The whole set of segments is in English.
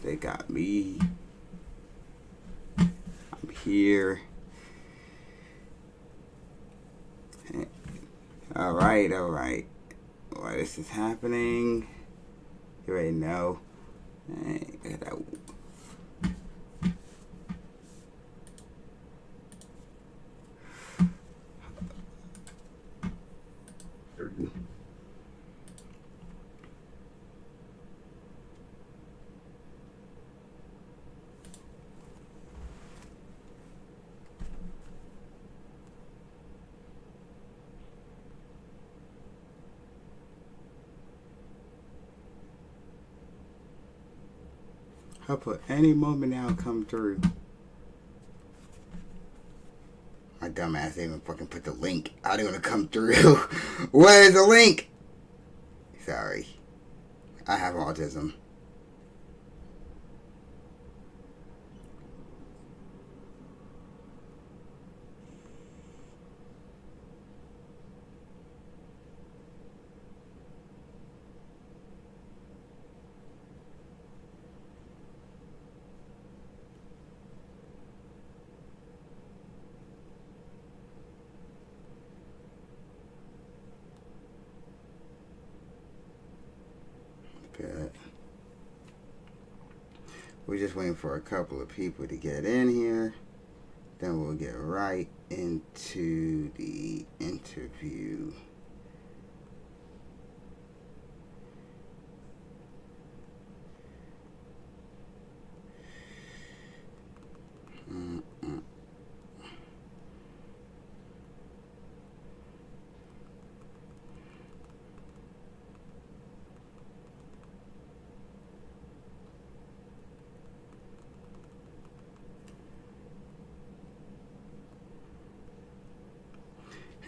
They got me. I'm here. Alright. Why this is happening? You already know. Got that. I'll put any moment now come through. My dumbass didn't even fucking put the link. I didn't want to come through. Where's the link? Sorry. I have autism. Good. We're just waiting for a couple of people to get in here. Then we'll get right into the interview.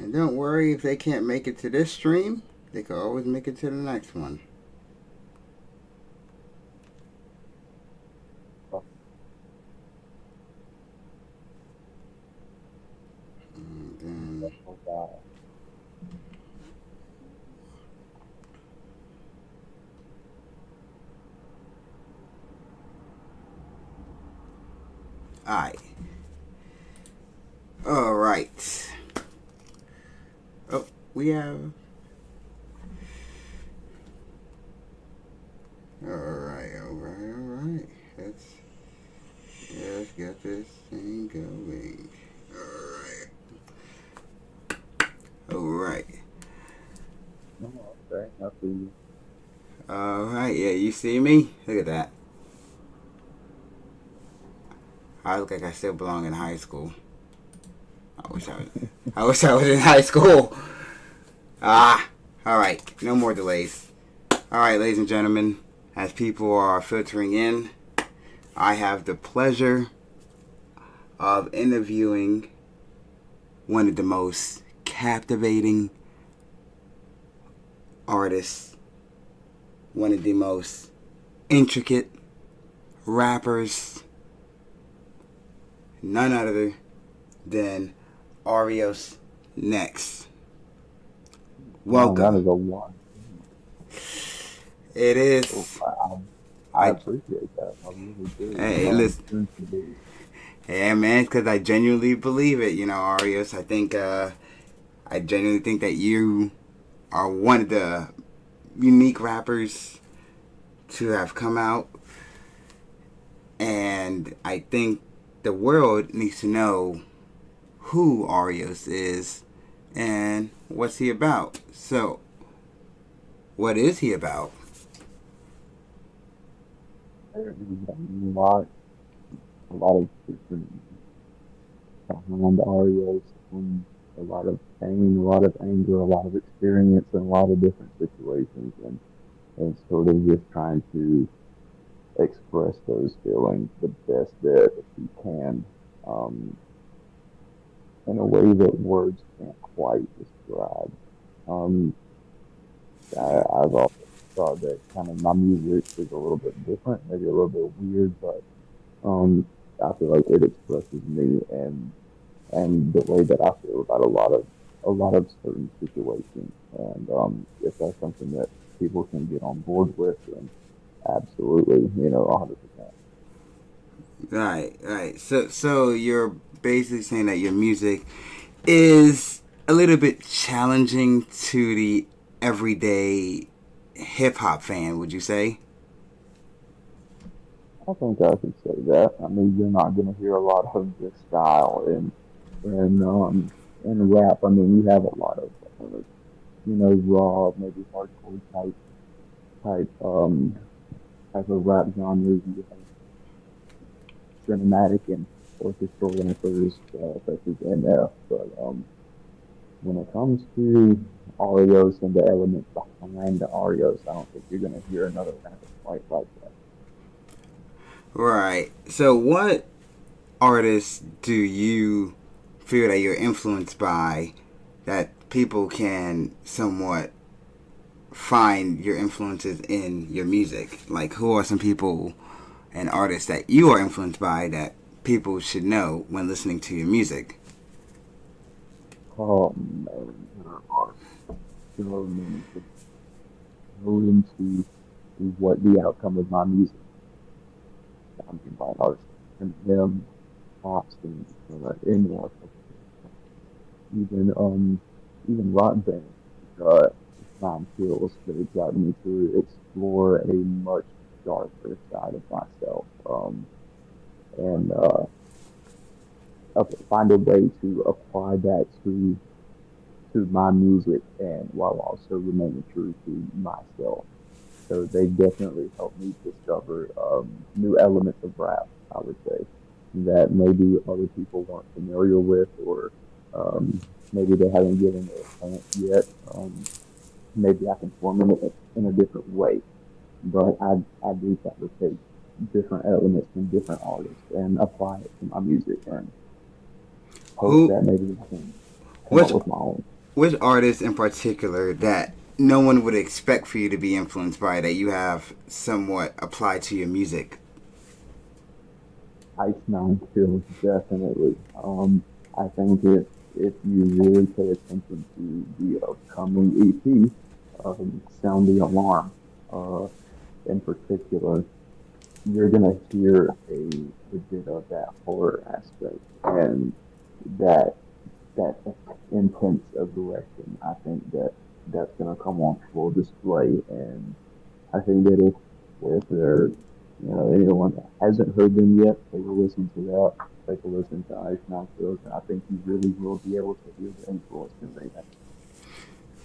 And don't worry if they can't make it to this stream, they can always make it to the next one. Alright. Oh, we have... Alright. Let's get this thing going. Alright. Okay, I see you. Alright, yeah, you see me? Look at that. I look like I still belong in high school. I wish I was in high school. Alright, no more delays. Alright, ladies and gentlemen, as people are filtering in, I have the pleasure of interviewing one of the most captivating artists, one of the most intricate rappers, none other than Arios next. Welcome. That is a lot. It is. I appreciate that. I really do. Hey, listen. Yeah, man, because I genuinely believe it. You know, Arios, I genuinely think that you are one of the unique rappers to have come out. And I think the world needs to know who Arios is and what's he about. So, what is he about? There's a lot of different behind Arios, a lot of pain, a lot of anger, a lot of experience, and a lot of different situations, and sort of just trying to express those feelings the best that he can, in a way that words can't quite describe. Um, I've always thought that kind of my music is a little bit different, maybe a little bit weird, but I feel like it expresses me and the way that I feel about a lot of certain situations. And if that's something that people can get on board with, then absolutely, 100%. Right, right. So you're basically saying that your music is a little bit challenging to the everyday hip hop fan, would you say? I think I could say that. I mean, you're not going to hear a lot of this style in rap. I mean, you have a lot of raw, maybe hardcore type type of rap genres. You have cinematic and orchestral rappers such as NF. But when it comes to Arios and the elements behind the Arios, I don't think you're going to hear another rapper quite like that. Right. So what artists do you feel that you're influenced by that people can somewhat find your influences in your music? Like, who are some people and artists that you are influenced by that people should know when listening to your music? Oh man, there are so many to go into what the outcome of my music. I mean, by artists and them, pops and anyone, even even rock bands. Uh, Nine Kills that got me to explore a much darker side of myself. And find a way to apply that to my music and while also remaining true to myself. So they definitely helped me discover new elements of rap, I would say, that maybe other people weren't familiar with or maybe they haven't given it a chance yet. Maybe I can form it in a different way, but I do try to take different elements from different artists and apply it to my music and hope Who, that maybe I can come up which, with my own. which artists in particular that no one would expect for you to be influenced by that you have somewhat applied to your music? Ice Nine Kills definitely. I think if you really pay attention to the upcoming EP, Sound the Alarm, uh, in particular, you're gonna hear a bit of that horror aspect and that that intense aggression. I think that's gonna come on full display, and I think that if there anyone that hasn't heard them yet, take a listen to that. Take a listen to Ice Nine Kills, and I think you really will be able to hear the influence that they have.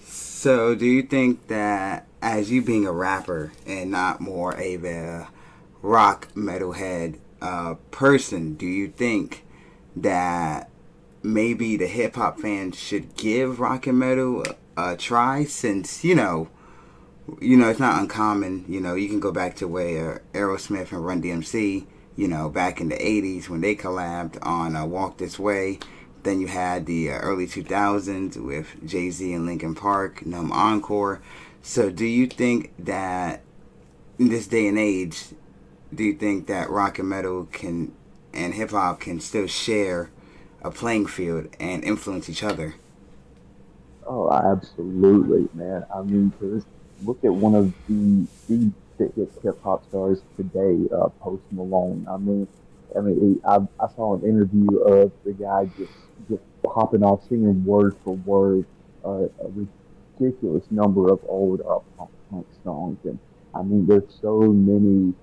So, do you think that as you being a rapper and not more of a rock metalhead person, do you think that maybe the hip hop fans should give rock and metal a try? Since it's not uncommon. You can go back to where Aerosmith and Run DMC, back in the '80s when they collabed on "Walk This Way." Then you had the early 2000s with Jay Z and Linkin Park, Numb Encore. So, do you think that in this day and age, do you think that rock and metal can and hip hop can still share a playing field and influence each other? Oh, absolutely, man. I mean, because look at one of the biggest hip hop stars today, Post Malone. I saw an interview of the guy just popping off singing word for word a ridiculous number of old punk songs, and I mean, there's so many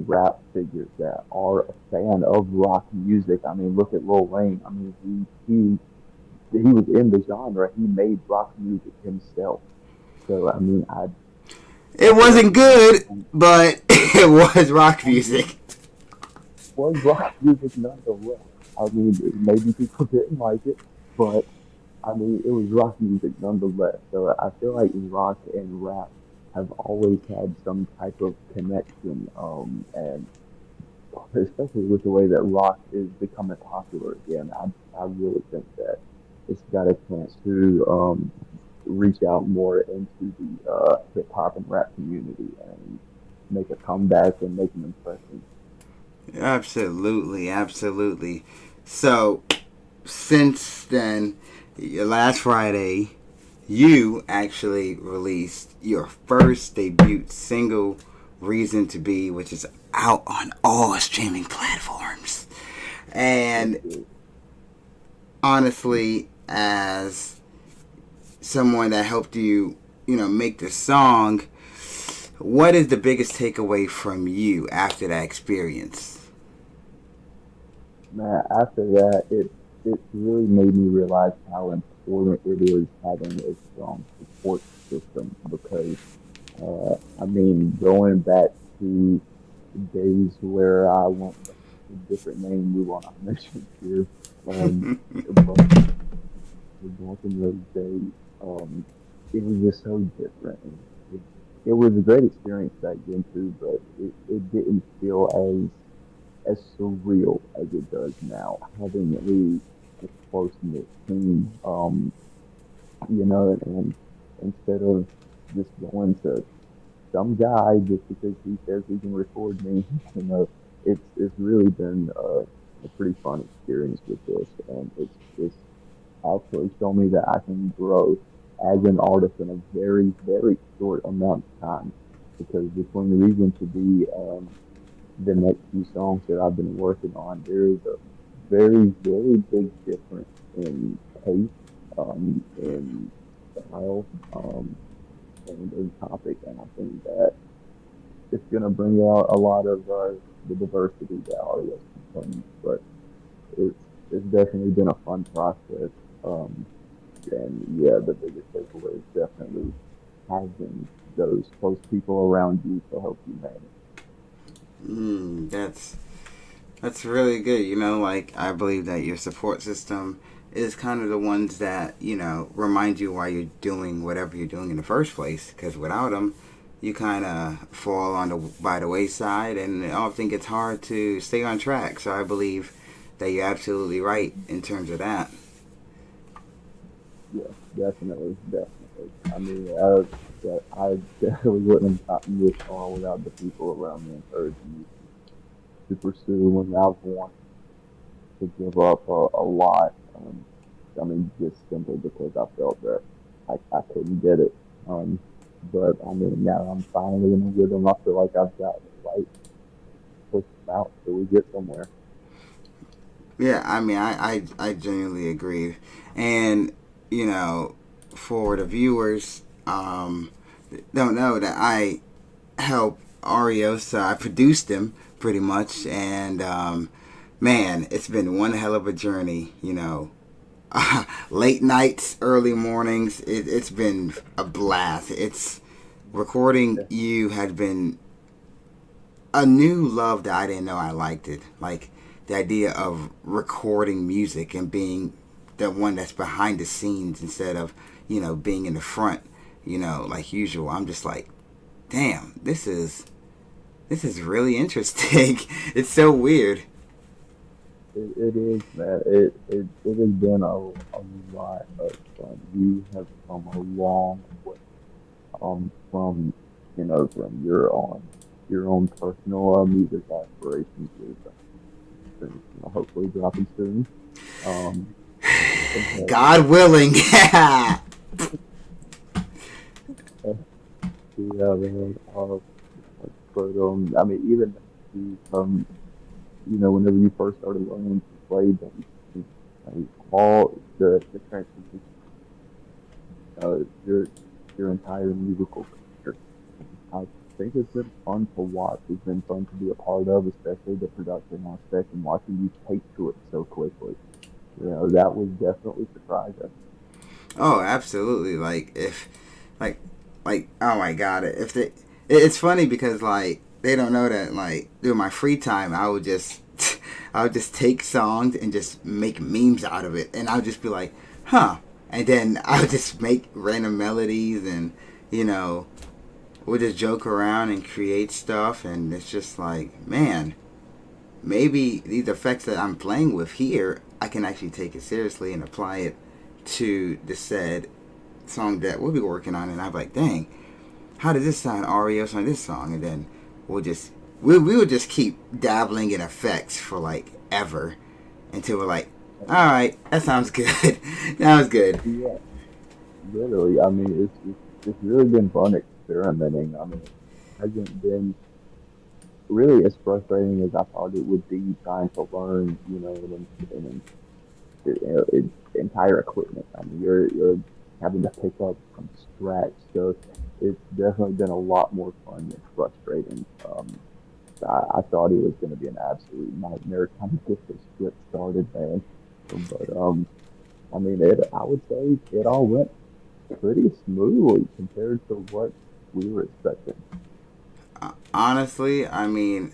rap figures that are a fan of rock music. I mean, look at Lil Wayne. I mean, he was in the genre. He made rock music himself. So I mean, I It feel like wasn't good, but it was rock music. was rock music nonetheless. I mean, maybe people didn't like it, but I mean, it was rock music nonetheless. So I feel like rock and rap have always had some type of connection, and especially with the way that rock is becoming popular again. I really think that it's got a chance to reach out more into the hip hop and rap community and make a comeback and make an impression. Absolutely, absolutely. So, since then, last Friday, you actually released your first debut single reason to be, which is out on all streaming platforms. It, And it, honestly, as someone that helped you, make the song, what is the biggest takeaway from you after that experience? Man, after that, it really made me realize how important it is having a strong support system because I mean, going back to days where I went by a different name we will not mention here, um, but back in those days, it was just so different. It, it was a great experience back then too, but it didn't feel as surreal as it does now. Having a close knit team, and instead of just going to some guy just because he says he can record me. It's really been a pretty fun experience with this, and it's actually shown me that I can grow as an artist in a very short amount of time. Because between the reason to be the next few songs that I've been working on, there is a very big difference in pace, in style, and in topic, and I think that it's going to bring out a lot of the diversity that Arios contains. But it's it's definitely been a fun process. Um, and yeah, the biggest takeaway is definitely having those close people around you to help you manage. That's really good. Like I believe that your support system is kind of the ones that remind you why you're doing whatever you're doing in the first place. Because without them, you kind of fall on the by the wayside, and it often gets hard to stay on track. So I believe that you're absolutely right in terms of that. Yeah, definitely. I mean, I definitely wouldn't have gotten this far without the people around me encouraging me to pursue when I've wanted to give up a lot. I mean, just simply because I felt that I couldn't get it. Um, but I mean, now I'm finally in a rhythm. I feel like I've got it right, push them out till we get somewhere. Yeah, I mean, I genuinely agree. And, you know, for the viewers, don't know that I help Arios. I produced him pretty much. And, man, it's been one hell of a journey, late nights, early mornings. It's been a blast. It's recording Yeah, you had been a new love that I didn't know I liked it. Like the idea of recording music and being the one that's behind the scenes instead of, being in the front, like usual. I'm just like, damn, this is really interesting. It's so weird. it is, man. It has been a lot of fun. You have come a long way from from your own personal music aspirations with hopefully dropping soon. Um, but, God willing. yeah, man. I mean, even whenever you first started learning to play them, all the transformation, uh, your your entire musical career. I think it's been fun to watch. It's been fun to be a part of, especially the production aspect and watching you take to it so quickly. That was definitely surprising. Oh, absolutely. Like, oh my god, it's funny because like they don't know that like during my free time I would just, I would just take songs and just make memes out of it, and I would just be like, huh, and then I would just make random melodies and you know we'll just joke around and create stuff, and it's just like, man, maybe these effects that I'm playing with here, I can actually take it seriously and apply it to the said song that we'll be working on. And I'm like, dang, how does this sound Arios on this song? And then we'll just, we would just keep dabbling in effects for like ever until we're like, all right, that sounds good. That was good. Yeah, literally. I mean, it's really been fun experimenting. I mean, it hasn't been. really as frustrating as I thought it would be trying to learn, entire equipment. I mean, you're having to pick up from scratch, so it's definitely been a lot more fun than frustrating. I thought it was going to be an absolute nightmare trying to get this script started, man. But I mean, I would say it all went pretty smoothly compared to what we were expecting. Honestly, I mean,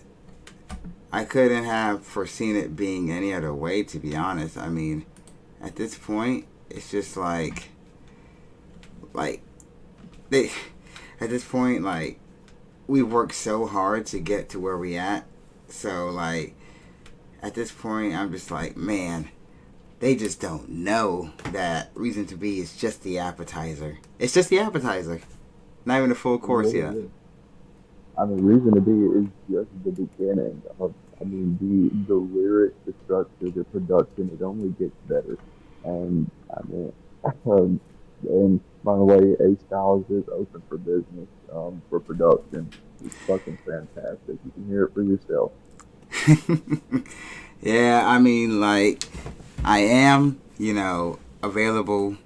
I couldn't have foreseen it being any other way, to be honest. I mean, at this point, it's just like they, at this point, like we worked so hard to get to where we at. So like at this point, I'm just like, man, they just don't know that Reason to Be is just the appetizer. It's just the appetizer, not even the full It course really yet. is. I mean, Reason to Be is just the beginning of. I mean, the lyrics, the structure, the production, it only gets better. And I mean, um, and by the way, A Styles is open for business for production. It's fucking fantastic. You can hear it for yourself. Yeah, I mean, like I am, available.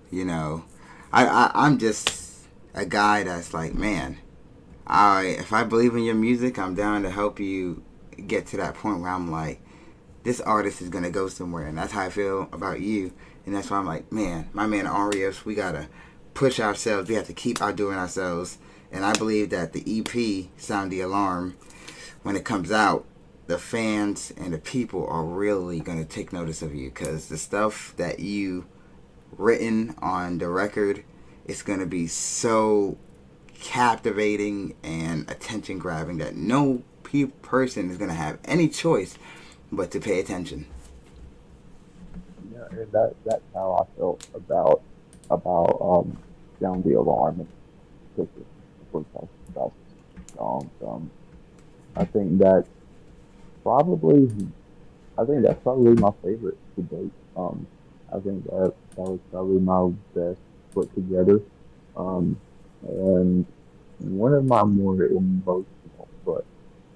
I'm just a guy that's like, man, I if I believe in your music, I'm down to help you get to that point where I'm like, this artist is gonna go somewhere, and that's how I feel about you, and that's why I'm like, man, my man Arios, we gotta push ourselves. We have to keep outdoing ourselves, and I believe that the EP Sound the Alarm, when it comes out, the fans and the people are really gonna take notice of you because the stuff that you written on the record is gonna be so captivating and attention grabbing that no person is gonna have any choice but to pay attention. Yeah, and that's how I felt about Sound the Alarm in particular. If we're talking about specific songs, I think that's probably I think that's probably my favorite to date. I think that was probably my best put together. Um, and one of my more emotional, but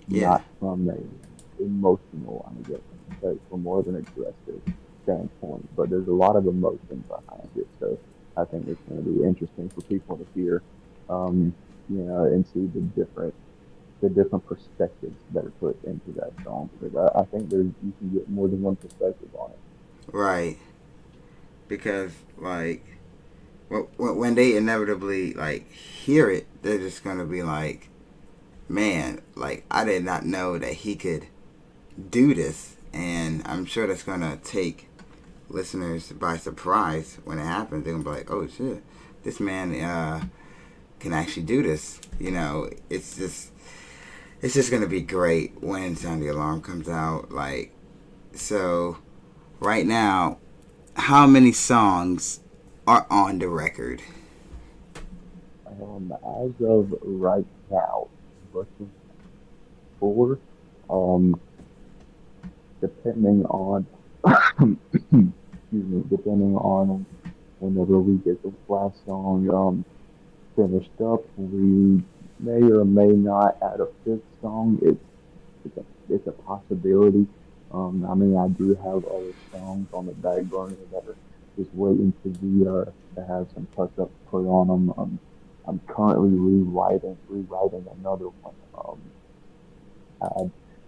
Yeah, not from a emotional, I guess I can say, from more of an aggressive standpoint. But there's a lot of emotion behind it, so I think it's going to be interesting for people to hear, um, and see the different perspectives that are put into that song. Because I think there's you can get more than one perspective on it. right. Because like when they inevitably like hear it, they're just gonna be like, man, like I did not know that he could do this, and I'm sure that's gonna take listeners by surprise when it happens. They're gonna be like, "Oh shit, this man can actually do this." It's just gonna be great when Sound the Alarm comes out. Like, so right now, how many songs are on the record? As of right now, looking for, um, depending on, excuse me, depending on whenever we get the last song finished up, we may or may not add a fifth song. It's a possibility. I mean, I do have other songs on the back burner that are just waiting to be to have some touch ups put on them. I'm currently rewriting another one.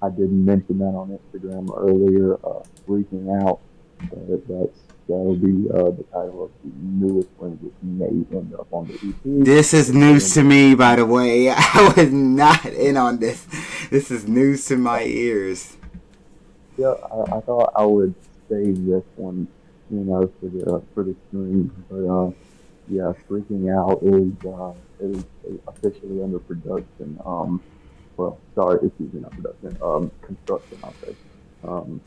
I didn't mention that on Instagram earlier. Freaking out. That'll be the title of the newest one, which may end up on the EP. This is It's gonna news to be me, by the way. I was not in on this. This is news to my ears. Yeah, I thought I would save this one, for the stream. But yeah, freaking out is officially under production. Well, sorry, excuse me, not production. Construction, I'll say. Um,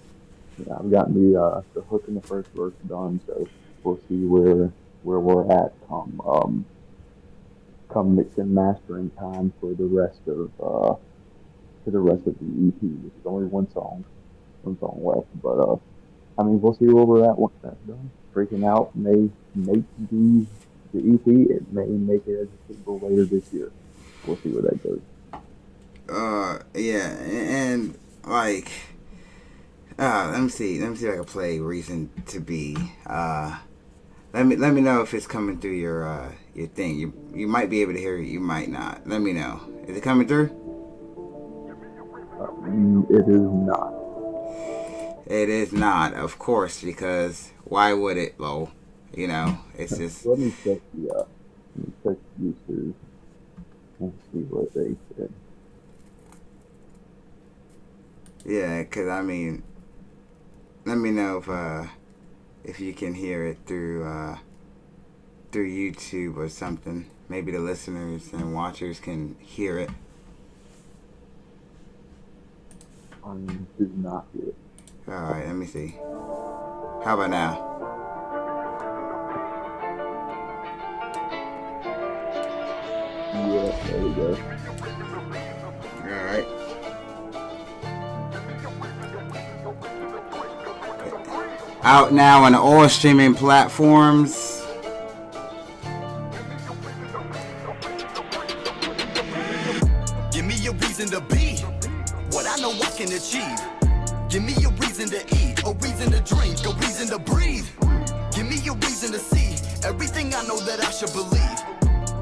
yeah, I've gotten the hook in the first verse done, so we'll see where we're at come mix and mastering time for the rest of the EP, which is only one song left. But I mean, we'll see where we're at once that's done. Freaking out may make the EP. It may make it as a single later this year. We'll see where that goes. Yeah, and like, let me see if I can play "Reason to Be." Let me know if it's coming through your thing. You might be able to hear it. You might not. Let me know. Is it coming through? It is not. It is not, of course, because why would it, Lo? It's just Let me check let me check users and see what they said. yeah. Because I mean, let me know if you can hear it through YouTube or something. Maybe the listeners and watchers can hear it. I do not hear it. All right, let me see. How about now? Yeah, there we go. All right. Out now on all streaming platforms. Give me a reason to be what I know I can achieve. Give me a reason to eat, a reason to drink, a reason to breathe. Give me a reason to see everything I know that I should believe.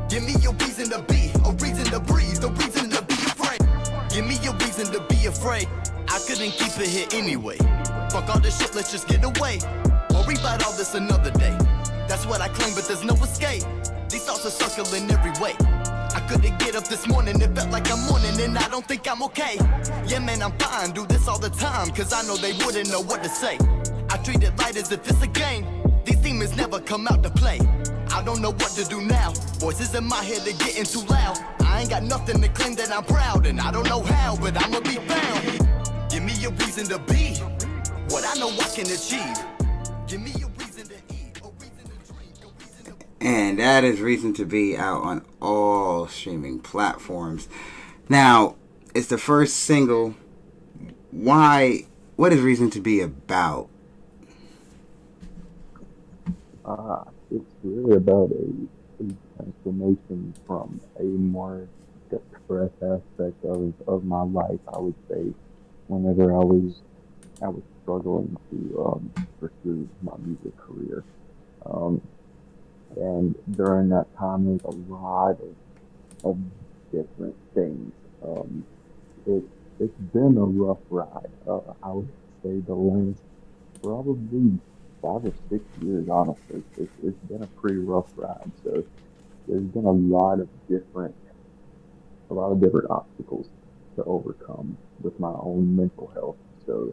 Give me a reason to be, a reason to breathe, a reason to be afraid. Give me a reason to be afraid. I couldn't keep it here anyway. Fuck all this shit, let's just get away. Worry about all this another day. That's what I claim, but there's no escape. These thoughts are circling every way. I couldn't get up this morning, it felt like I'm mourning, and I don't think I'm okay. Yeah, man, I'm fine, do this all the time, cause I know they wouldn't know what to say. I treat it light as if it's a game. These demons never come out to play. I don't know what to do now. Voices in my head are getting too loud. I ain't got nothing to claim that I'm proud, and I don't know how, but I'ma be found. Give me a reason to be what I know I can achieve. Give me a reason to eat, a reason to drink, a reason to... And that is Reason to Be out on all streaming platforms. Now, it's the first single. Why? What is Reason to Be about? It's really about a transformation from a more depressed aspect of my life, I would say, whenever I was struggling to pursue my music career. Um, and during that time, there's a lot of different things. It, it's been a rough ride. I would say the last probably 5 or 6 years, honestly. It's been a pretty rough ride. So there's been a lot of different obstacles to overcome with my own mental health. So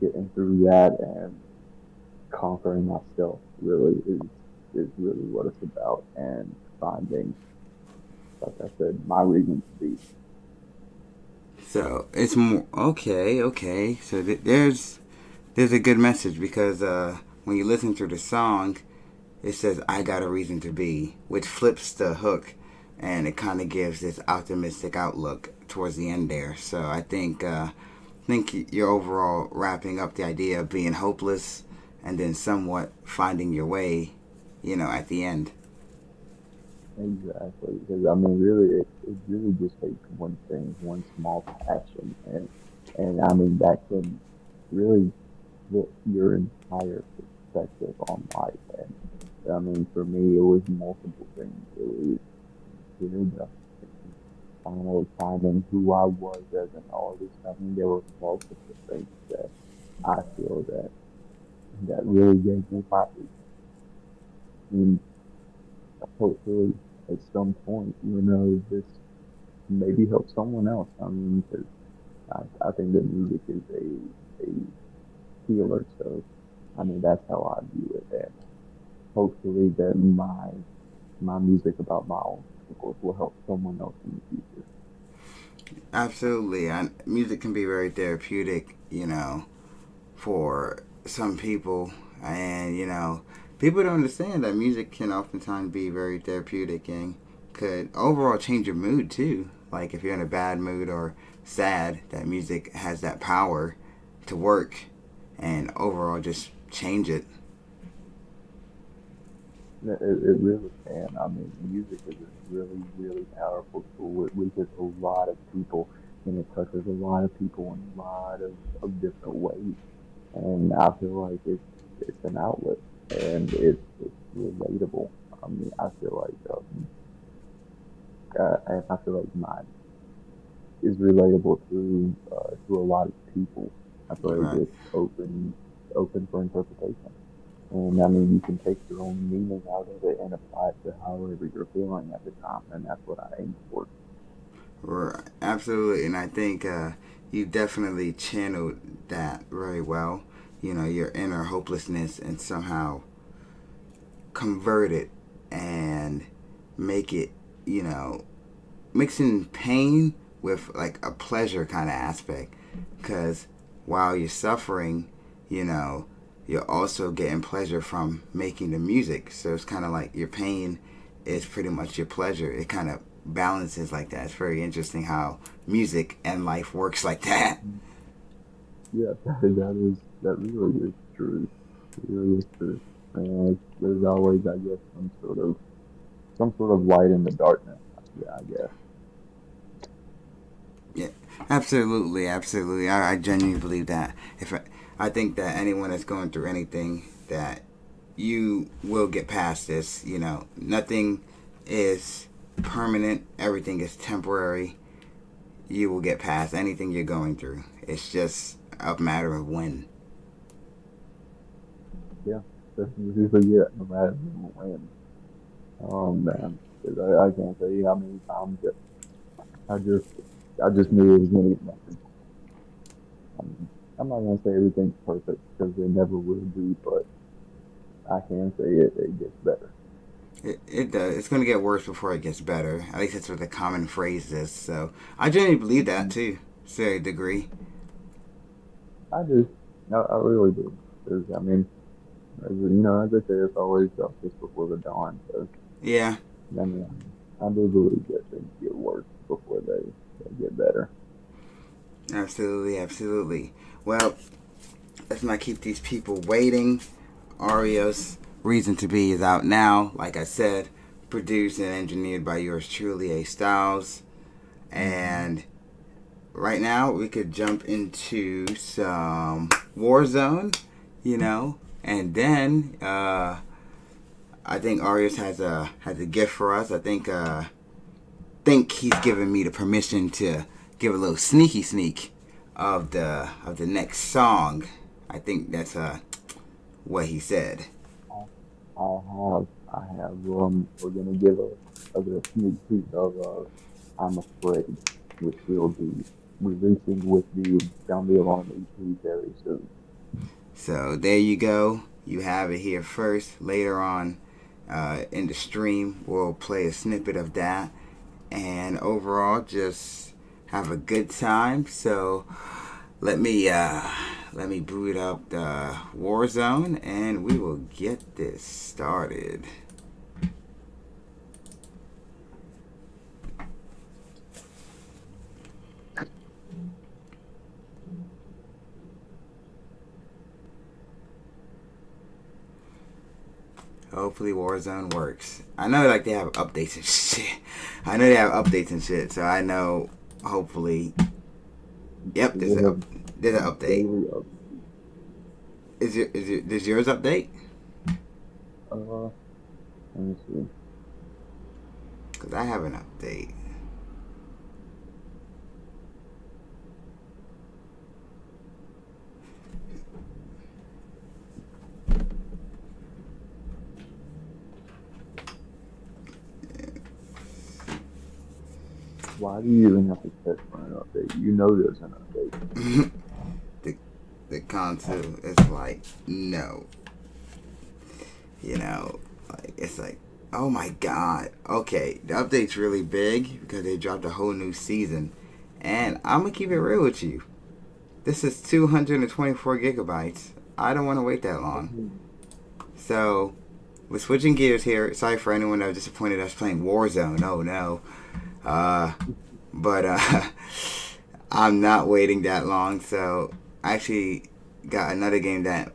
getting through that and conquering myself really is really what it's about, and finding, like I said, my reason to be. So it's more okay. Okay, so there's a good message because when you listen to the song, it says "I got a reason to be," which flips the hook, and it kind of gives this optimistic outlook towards the end there. So I think you're overall wrapping up the idea of being hopeless and then somewhat finding your way, at the end. Exactly, because I mean, really, it really just takes one thing, one small passion, and I mean that can really flip your entire perspective on life. And I mean, for me, it was multiple things. It was really the final finding who I was as an artist. I mean, there were multiple things that I feel that really gave me my and hopefully at some point, this maybe help someone else. I mean, because I think that music is a healer. So, I mean, that's how I view it. And hopefully that my music about my own struggles will help someone else in the future. Absolutely, and music can be very therapeutic, for some people, and people don't understand that music can oftentimes be very therapeutic and could overall change your mood too. Like if you're in a bad mood or sad, that music has that power to work and overall just change it. It really can. I mean, music is a really, really powerful tool. It reaches a lot of people, and it touches a lot of people in a lot of different ways. And I feel like it's an outlet, and it's relatable. I mean, I feel like and I feel like mine is relatable to a lot of people. I feel like Right. it's open for interpretation. And I mean, you can take your own meaning out of it and apply it to however you're feeling at the time, and that's what I aim for. Right. Absolutely. And I think you definitely channeled that very well. You know, your inner hopelessness and somehow convert it and make it, you know, mixing pain with like a pleasure kind of aspect. Because while you're suffering, you know, you're also getting pleasure from making the music. So it's kind of like your pain is pretty much your pleasure. It kind of balances like that. It's very interesting how music and life works like that. Yeah, that really is true. It really is true. There's always, I guess, some sort of light in the darkness. Yeah, I guess. Yeah, absolutely, absolutely. I genuinely believe that. I think that anyone that's going through anything, that you will get past this. You know, nothing is permanent. Everything is temporary. You will get past anything you're going through. It's just a matter of when. Yeah, that's usually it, no matter when. Oh man, 'cause I can't tell you how many times that I just I just knew it was gonna get better. I mean, I'm not gonna say everything's perfect because it never will be, but I can say it gets better. It does. It's going to get worse before it gets better. At least that's what the common phrase is. So I genuinely believe that Mhm. too, to a degree. I do. I really do. 'Cause, I mean, as I say, it's always justice before the dawn. So Yeah, I mean, I do believe that things get worse before they get better. absolutely, absolutely. Well, let's not keep these people waiting. Arios, Reason to Be is out now. Like I said, produced and engineered by yours truly, A Styles. Hmm. And right now, we could jump into some Warzone, you know, and then I think Arios has a gift for us. I think he's giving me the permission to give a little sneaky sneak of the next song. I think that's what he said. I have. We're gonna give a little sneak peek of "I'm Afraid," which we'll be releasing with the Down the Alarm EP very soon. So there you go. You have it here first. Later on in the stream, we'll play a snippet of that, and overall, just have a good time. So let me let me boot up the Warzone, and we will get this started. Hopefully Warzone works. I know like they have updates and shit. I know they have updates and shit, so I know hopefully. Yep, We have there's an update. daily Does yours update? let me see. Cause I have an update. Why do you even have to check for an update? You know there's an update. the the console is like no, you know, like it's like oh my god. Okay, the update's really big because they dropped a whole new season, and I'm gonna keep it real with you. This is 224 gigabytes. I don't want to wait that long. Mhm. So we're switching gears here. Sorry for anyone that was disappointed us playing Warzone. Oh no. Uh, but I'm not waiting that long. So I actually got another game that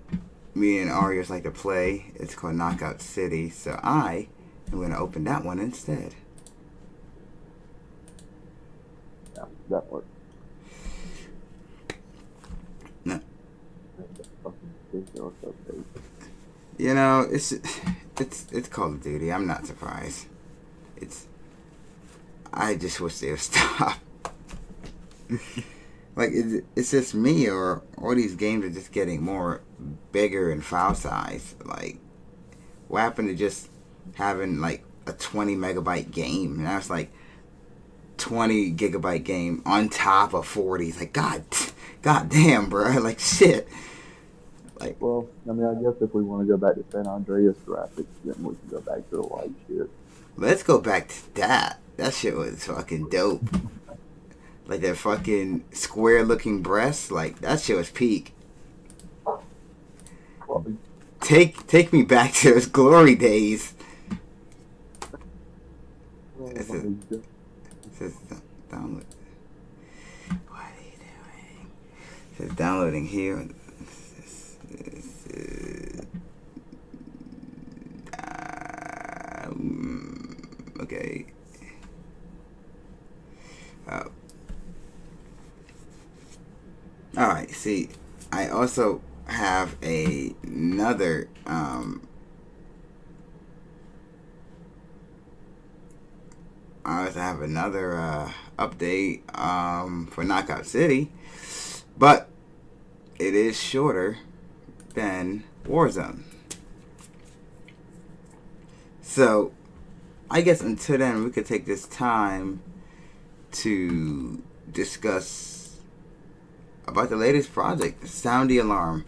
me and Arios like to play. It's called Knockout City. So I am going to open that one instead. Yeah, that works. No. Ridiculous update. You know, it's Call of Duty. I'm not surprised. I just wish they would stop. Like, it's just me, or all these games are just getting more bigger in file size. Like, what happened to just having like a 20 megabyte game? Now it's like 20 gigabyte game on top of 40. It's like, God damn, bro. Like, shit. Like, well, I mean, I guess if we want to go back to San Andreas graphics, then we can go back to the light shit. let's go back to that. That shit was fucking dope. Like that fucking square looking breast, like that shit was peak. Well, Take me back to those glory days. It says download. What are you doing? It says downloading here. Okay. Alright, see, I also have another update for Knockout City, but it is shorter than Warzone. So I guess until then we could take this time to discuss about the latest project, Sound the Alarm.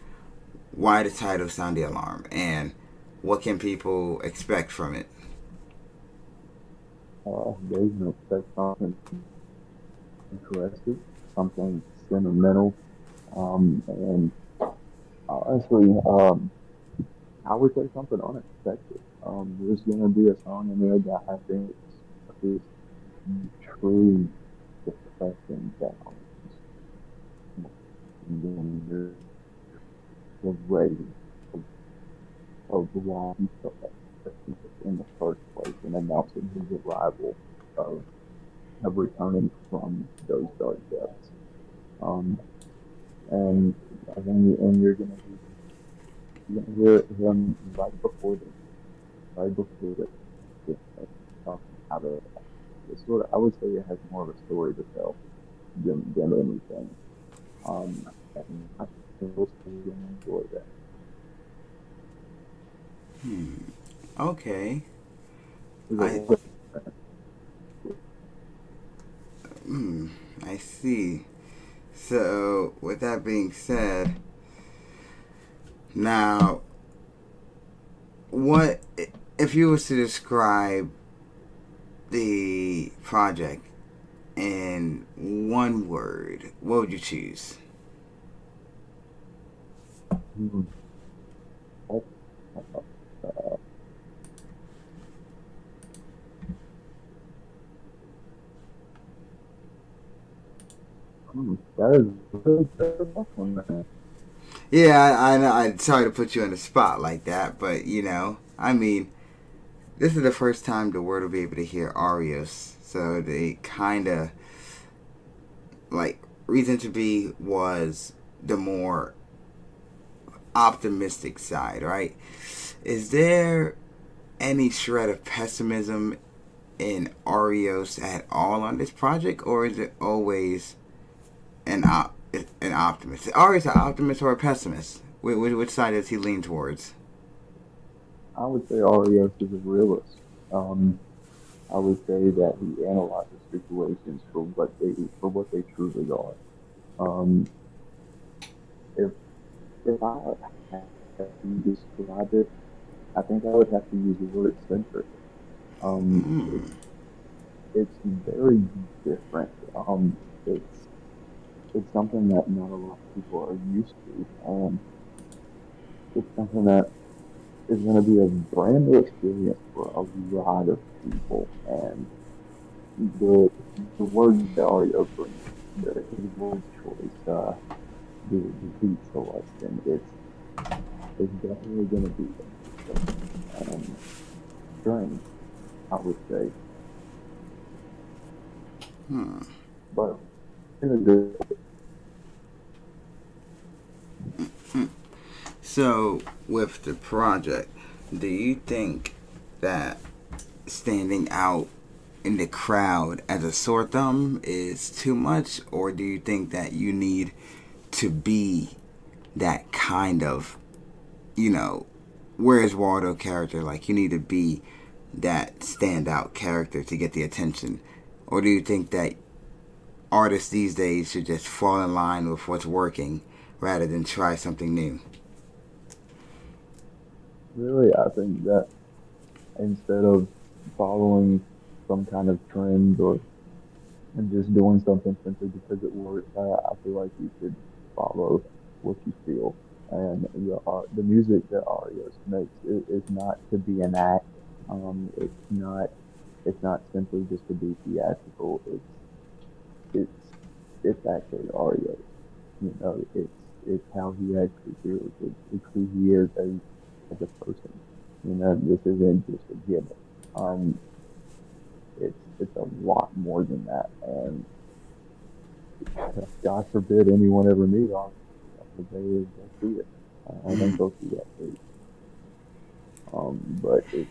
Why the title Sound the Alarm, and what can people expect from it? they can expect something interesting, something sentimental, and honestly, I would say something unexpected. There's going to be a song in there that I think is truly depressing down. And then the rating of why he felt that in the first place and announcing his arrival of returning from those dark depths. And you're gonna hear him right before the talking how to. It's sort of, I would say it has more of a story to tell than anything. And I think we'll enjoy that. Okay. I see. So, with that being said, now, what if you was to describe the project in one word? What would you choose? That is really tough one, man. Yeah, I know. I'm sorry to put you on the spot like that, but I mean, this is the first time the world will be able to hear Arios, so they kind of like Reason to Be was the more optimistic side, right? Is there any shred of pessimism in Arios at all on this project, or is it always an optimist? Is Arios an optimist or a pessimist? Which side does he lean towards? I would say Arios is a realist. I would say that he analyzes situations for what they truly are. If I had to describe it, I think I would have to use the word eccentric. It's very different. It's something that not a lot of people are used to. It's something that is going to be a brand new experience for a lot of people. And the words that Arios brings, his word choice, the beat selection, it's definitely going to be strange, I would say, Hmm. but in a good. So, with the project, do you think that standing out in the crowd as a sore thumb is too much, or do you think that you need to be that kind of, you know, where's Waldo character? Like, you need to be that standout character to get the attention, or do you think that artists these days should just fall in line with what's working rather than try something new? Really, I think that instead of following some kind of trend or and just doing something simply because it works, I feel like you should follow what you feel. And the music that Arios makes is not to be an act. It's not simply just to be theatrical. It's it's actually Arios. It's how he actually feels. It's who he is as a person. This isn't just a gimmick. Um, it's a lot more than that. And God forbid anyone ever meet on because they'll see it. I think they'll see that too. But it's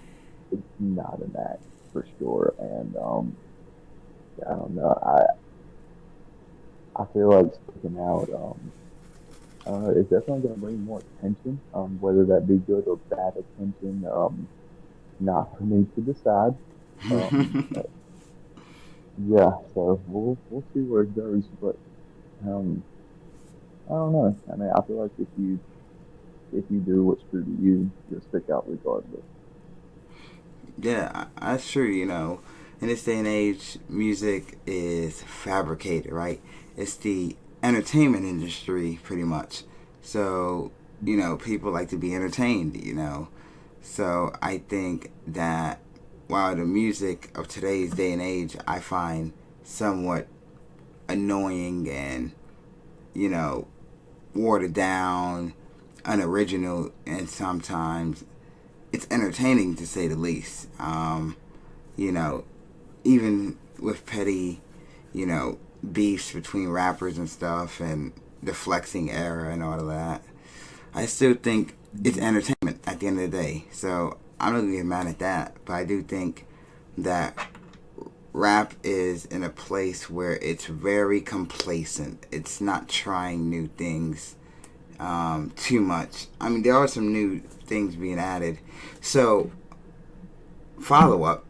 not an act for sure. And I don't know. I feel like sticking out. It's definitely going to bring more attention. Whether that be good or bad attention, not for me to decide. But yeah, so we'll see where it goes. But um, I don't know. I mean, I feel like if you do what's true to you, you'll stick out regardless. Yeah, that's true. In this day and age, music is fabricated, right? It's the entertainment industry, pretty much. So, people like to be entertained. So, I think that while the music of today's day and age I find somewhat annoying and, you know, watered down, unoriginal, and sometimes it's entertaining to say the least. You know, even with petty, you know, beefs between rappers and stuff and the flexing era and all of that, I still think it's entertainment at the end of the day. So I'm not gonna get mad at that. But I do think that rap is in a place where it's very complacent. It's not trying new things too much. I mean, there are some new things being added. So, follow up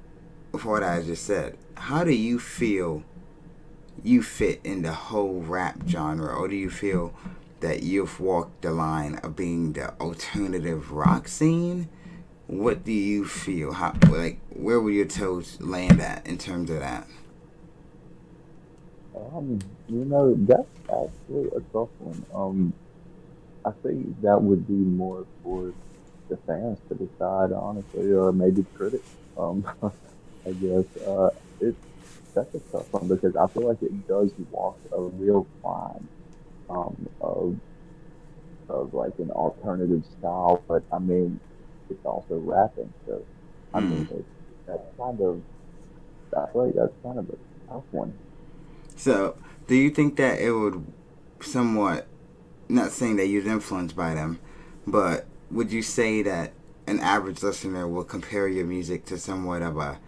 for what I just said. How do you feel you fit in the whole rap genre, or do you feel that you've walked the line of being the alternative rock scene? What do you feel? Where will your toes land at in terms of that? That's actually a tough one. I think that would be more for the fans to decide, honestly, or maybe the critics. I guess it that's a tough one because I feel like it does walk a real line um, of of like an alternative style, but I mean, it's also rapping, so I Hmm. mean, that's kind of I feel like that's kind of a tough one. So, do you think that it would somewhat, not saying that you're influenced by them, but would you say that an average listener will compare your music to somewhat of a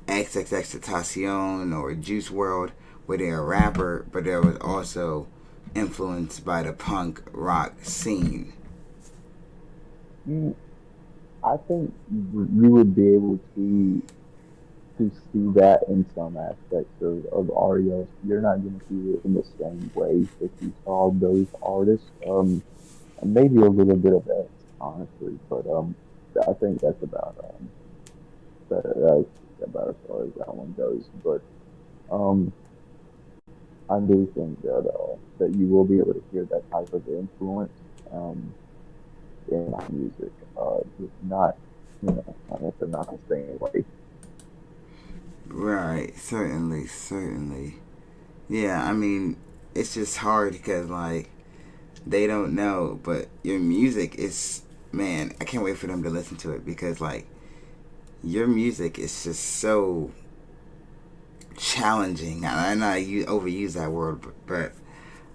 XXX or Juice World, where they're a rapper, but they was also influenced by the punk rock scene? Mm, I think you would be able to see that in some aspects of Arios. You're not going to see it in the same way that you saw those artists. And maybe a little bit of X, honestly, but I think that's about as far as that one goes. But um, I do think that you will be able to hear that type of influence um in my music. Just not, I guess not the same way. Right, certainly, certainly. Yeah, I mean, it's just hard because, like, they don't know, but your music is man, I can't wait for them to listen to it because like your music is just so challenging. I know you overuse that word, but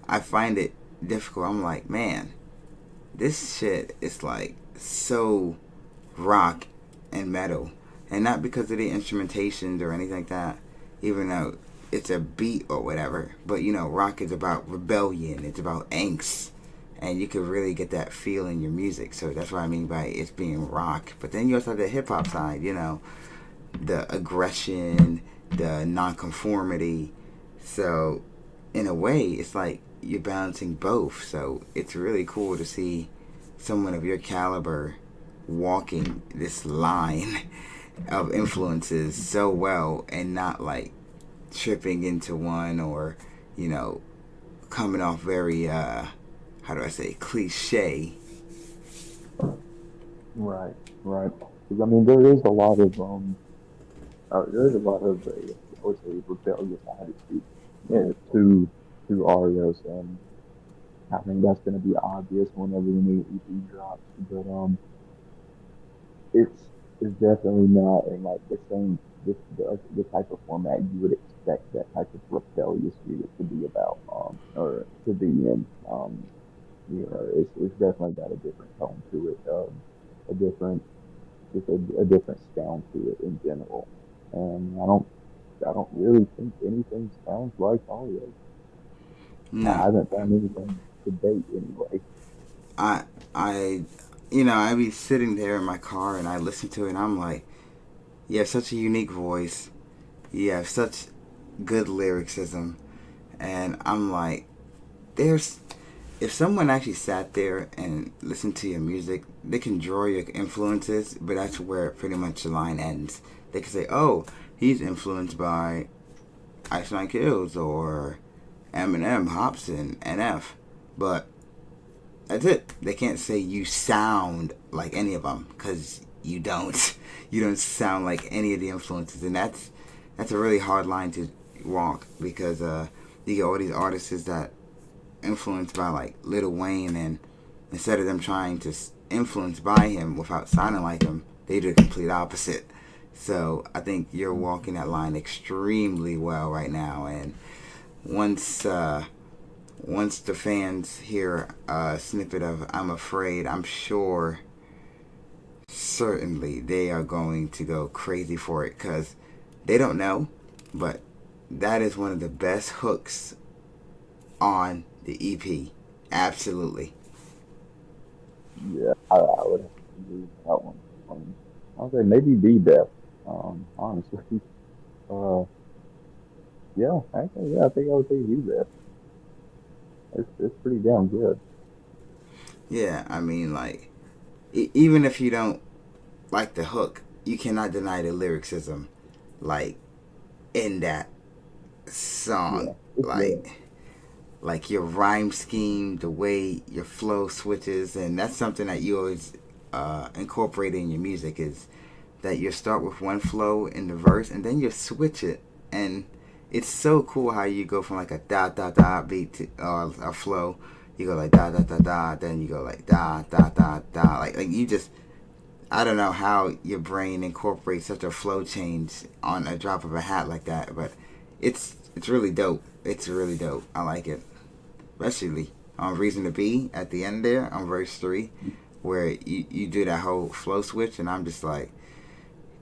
I find it difficult. I'm like, man, this shit is like so rock and metal, and not because of the instrumentations or anything like that. Even though it's a beat or whatever, but you know, rock is about rebellion. It's about angst, and you can really get that feel in your music. So that's what I mean by it's being rock. But then you also have the hip hop side. You know, the aggression, the nonconformity. So in a way, it's like you're balancing both. So it's really cool to see someone of your caliber walking this line of influences so well and not like tripping into one or, you know, coming off very how do I say, cliche. Right, right. 'Cause, I mean, there is a lot of there is a lot of I would say rebellious attitude, yeah, to Arios, and I think that's going to be obvious whenever the new EP drops. But it's it's definitely not in like the same the type of format you would expect that type of rebellious music to be about, or to be in. You know, it's definitely got a different tone to it, a different just a different sound to it in general. And I don't really think anything sounds like Arios. I No, haven't found anything to date anyway. I I you know, I be sitting there in my car and I listen to it and I'm like, you have such a unique voice. You have such good lyricism, and I'm like, there's if someone actually sat there and listened to your music, they can draw your influences, but that's where pretty much the line ends. They can say, oh, he's influenced by Ice Nine Kills or Eminem, Hobson, NF, but that's it. They can't say you sound like any of them because you don't. You don't sound like any of the influences, and that's a really hard line to walk because you get all these artists that influenced by like Lil Wayne, and instead of them trying to influence by him without sounding like him, they do the complete opposite. So I think you're walking that line extremely well right now, and once once the fans hear a snippet of "I'm Afraid," I'm sure certainly they are going to go crazy for it because they don't know, but that is one of the best hooks on the EP. Absolutely. Yeah, I would have to agree with that one. I would say maybe the best. Honestly, uh, yeah, actually, yeah, I think I would say the best. It's pretty damn good. Yeah, I mean, like, even if you don't like the hook, you cannot deny the lyricism, like, in that Yeah, song. it's good. Like your rhyme scheme, the way your flow switches, and that's something that you always incorporate in your music is that you start with one flow in the verse and then you switch it, and it's so cool how you go from like a da da da beat to a flow. You go like da da da da, then you go like da da da da. Like you just, I don't know how your brain incorporates such a flow change on a drop of a hat like that, but it's really dope. It's really dope. I like it, especially on "Reason to Be" at the end there on verse 3, where you do that whole flow switch, and I'm just like,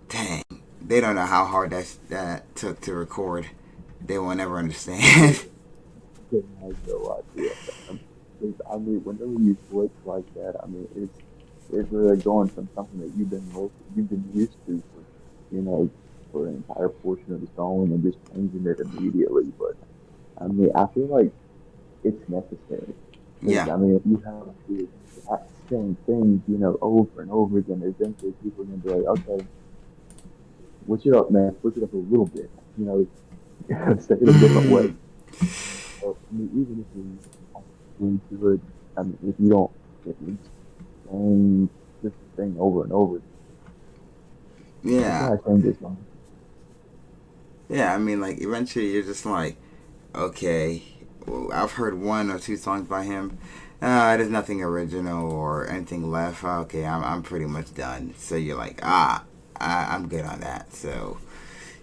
dang, they don't know how hard that took to record. They will never understand. Good no idea, man. 'Cause, I mean, whenever you switch like that, I mean, it's really going from something that you've been used to for, you know, for an entire portion of the song and just changing it immediately. But I mean, I feel like it's necessary because Yeah, I mean, if you have the exact same things, you know, over and over again, eventually people are gonna be like, okay, switch it up, man, switch it up a little bit, you know, say it a different way. So, I mean, even if you into it, I mean, if you don't, if you saying just the thing over and over, it yeah, kind of changes them. yeah. I mean, like eventually you're just like, okay, well, I've heard one or two songs by him. there's nothing original or anything left. Okay, I'm pretty much done. So you're like, I'm good on that. So,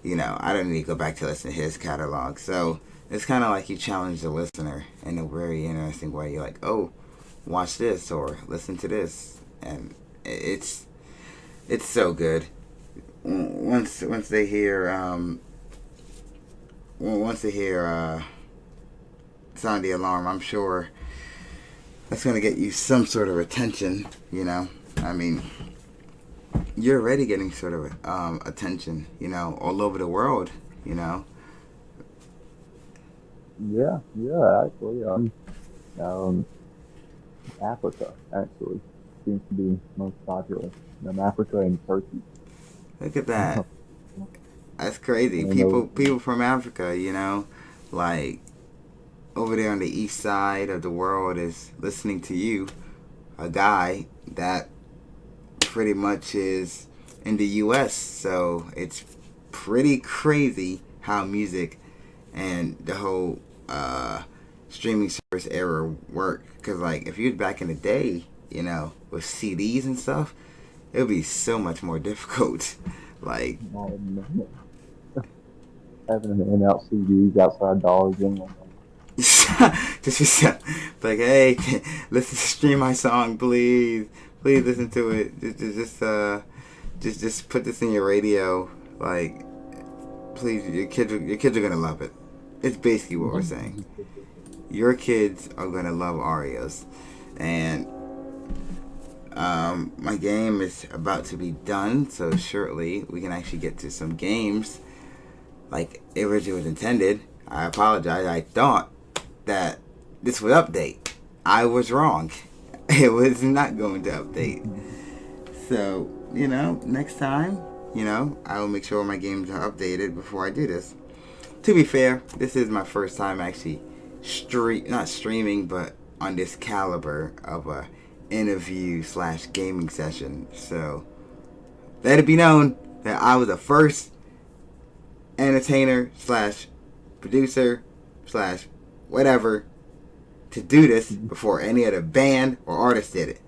I don't need to go back to listen to his catalog. So it's kind of like you challenge the listener in a very interesting way. You're like, oh, watch this or listen to this, and it's so good. Once they hear sound the alarm, I'm sure that's gonna get you some sort of attention. I mean, you're already getting sort of attention, all over the world. Yeah, actually, Africa actually seems to be most popular. Africa and Turkey. Look at that. That's crazy. And those, People from Africa, like over there on the east side of the world is listening to you, a guy that pretty much is in the U.S. So it's pretty crazy how music and the whole streaming service era work. Because like if you was back in the day, with CDs and stuff, it would be so much more difficult. Like having to hand out CDs outside Dollar General. just like, hey, listen, stream my song, please listen to it. Just put this in your radio, like, please. Your kids are gonna love it. It's basically what we're saying. Your kids are gonna love Arios, and my game is about to be done, so shortly we can actually get to some games like it originally was intended. I apologize. I thought that this would update. I was wrong. It was not going to update. So, next time, I will make sure my games are updated before I do this. To be fair, this is my first time actually not streaming, but on this caliber of a interview / gaming session. So let it be known that I was the first entertainer / producer / whatever to do this before any other band or artist did it.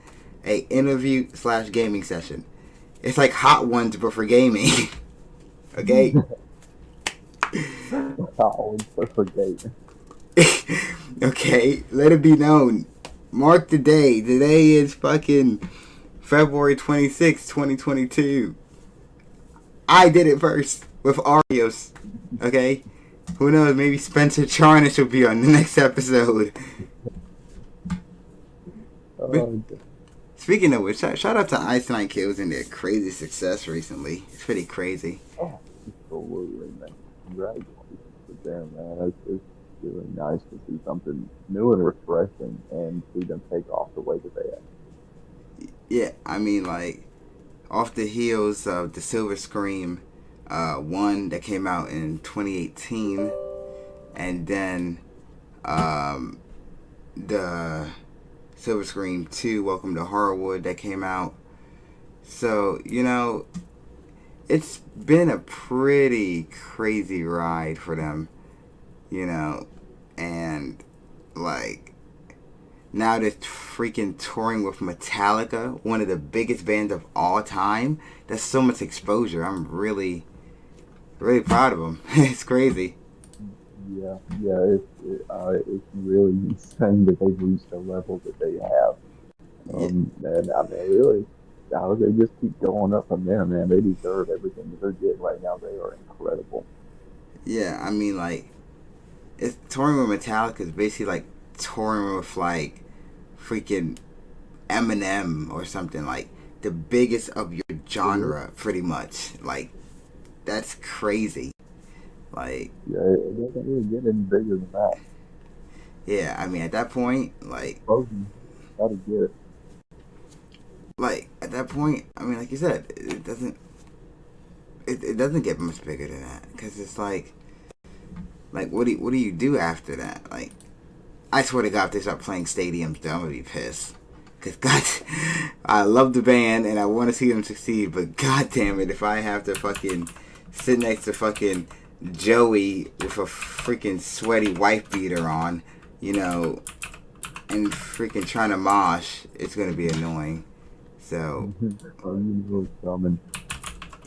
A interview / gaming session. It's like Hot Ones but for gaming. Okay? Hot Ones but for gaming. Okay, let it be known. Mark the day. Today is fucking February 26, 2022. I did it first with Arios. Okay? Who knows? Maybe Spencer Charnish will be on the next episode. Speaking of which, shout out to Ice Nine Kills and their crazy success recently. It's pretty crazy. Oh, absolutely, man. Congratulations to them, man. It's really nice to see something new and refreshing and see them take off the way that they have. Yeah, I mean, like, off the heels of the Silver Scream 1 that came out in 2018, and then the Silver Scream 2, Welcome to Horrorwood, that came out. So, it's been a pretty crazy ride for them, and, like, now they're freaking touring with Metallica, one of the biggest bands of all time. That's so much exposure. I'm really, really proud of them. It's crazy. Yeah, it's really insane that they've reached the level that they have. And I mean, really, they just keep going up from there, man. They deserve everything that they're getting right now. They are incredible. Yeah, I mean, like, touring with Metallica is basically like touring with, like, freaking Eminem or something, like the biggest of your genre, pretty much. Like, that's crazy. Like, yeah, it doesn't really get any bigger than that. Yeah, I mean, at that point, like, gotta get it. Like, at that point, I mean, like you said, it doesn't get much bigger than that, because it's like what do you do after that? Like, I swear to God, if they start playing stadiums, then I'm gonna be pissed. Cause God, I love the band and I want to see them succeed, but God damn it, if I have to fucking sit next to fucking Joey with a freaking sweaty wife beater on, and freaking trying to mosh, it's gonna be annoying. So Or you know it's coming.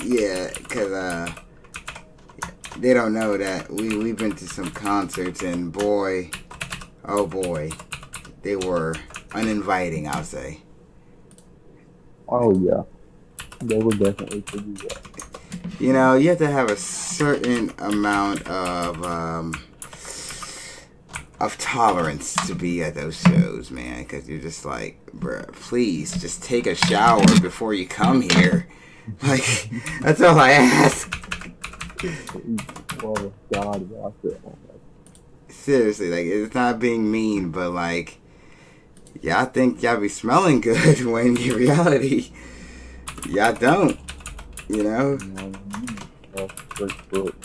yeah, cause they don't know that we've been to some concerts and boy, oh boy, they were uninviting. I'll say. Oh yeah, they were definitely pretty good. You know, you have to have a certain amount of tolerance to be at those shows, man. Because you're just like, bruh, please just take a shower before you come here. Like, that's all I ask. Well, God, watch it. Seriously, like, it's not being mean, but like, y'all think y'all be smelling good when in reality, y'all don't. You know? Straight foot.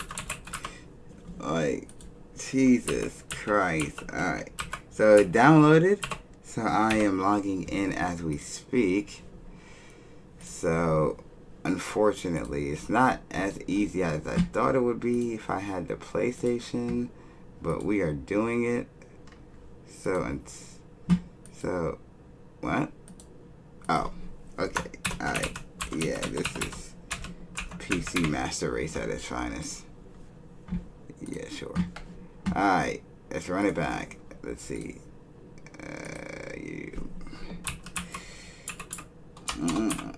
Like, Jesus Christ. Alright. So, it downloaded. So, I am logging in as we speak. So, unfortunately, it's not as easy as I thought it would be if I had the PlayStation. But we are doing it. So, what? Oh, okay. Alright. Yeah, this is PC Master Race at its finest. Yeah, sure. Alright, let's run it back. Let's see. You. Let's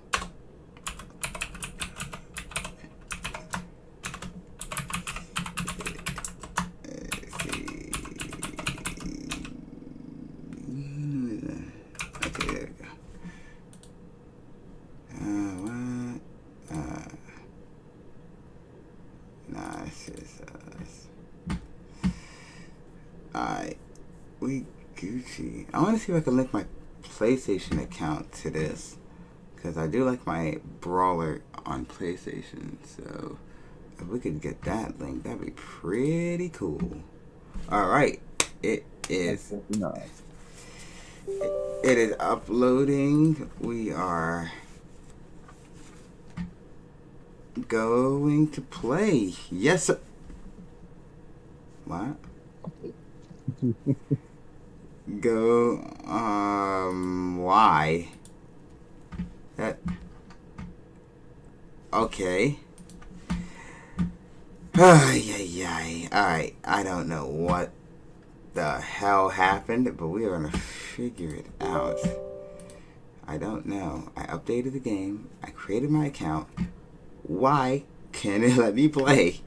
see. Okay, there we go. What? Nah, it's just Alright. We Gucci. I want to see if I can link my PlayStation account to this. Because I do like my brawler on PlayStation. So, if we could get that link, that'd be pretty cool. Alright. It is. It is uploading. We are going to play. Yes, sir. What? Go, why? That, okay. Ay. Alright, I don't know what the hell happened, but we are gonna figure it out. I don't know. I updated the game. I created my account. Why can't it let me play?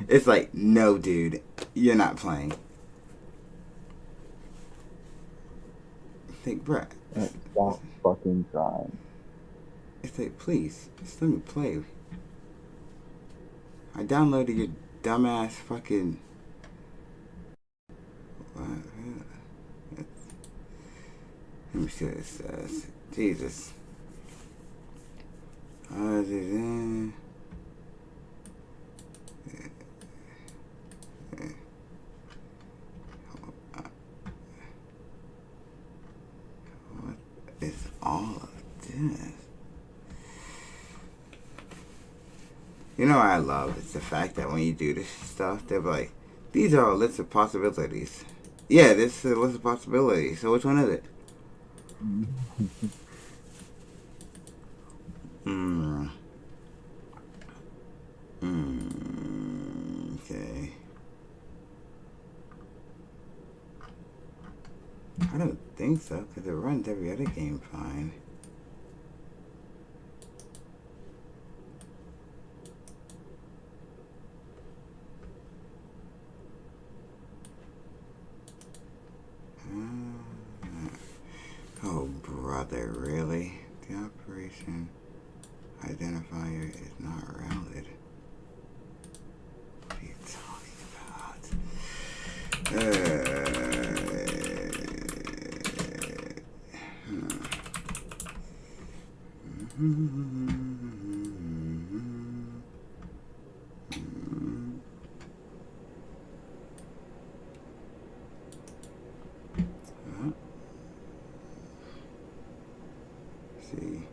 It's like, no, dude, you're not playing. Think, bruh. Stop fucking trying. It's like, please, just let me play. I downloaded your dumbass fucking. What? Let me see what it says. Jesus. What is all of this? You know what I love? It's the fact that when you do this stuff, they're like, these are a list of possibilities. Yeah, this is a list of possibilities. So which one is it? Okay. I don't think so, because it runs every other game fine. Oh, brother, really? The operation identifier is not valid. What are you talking about? See.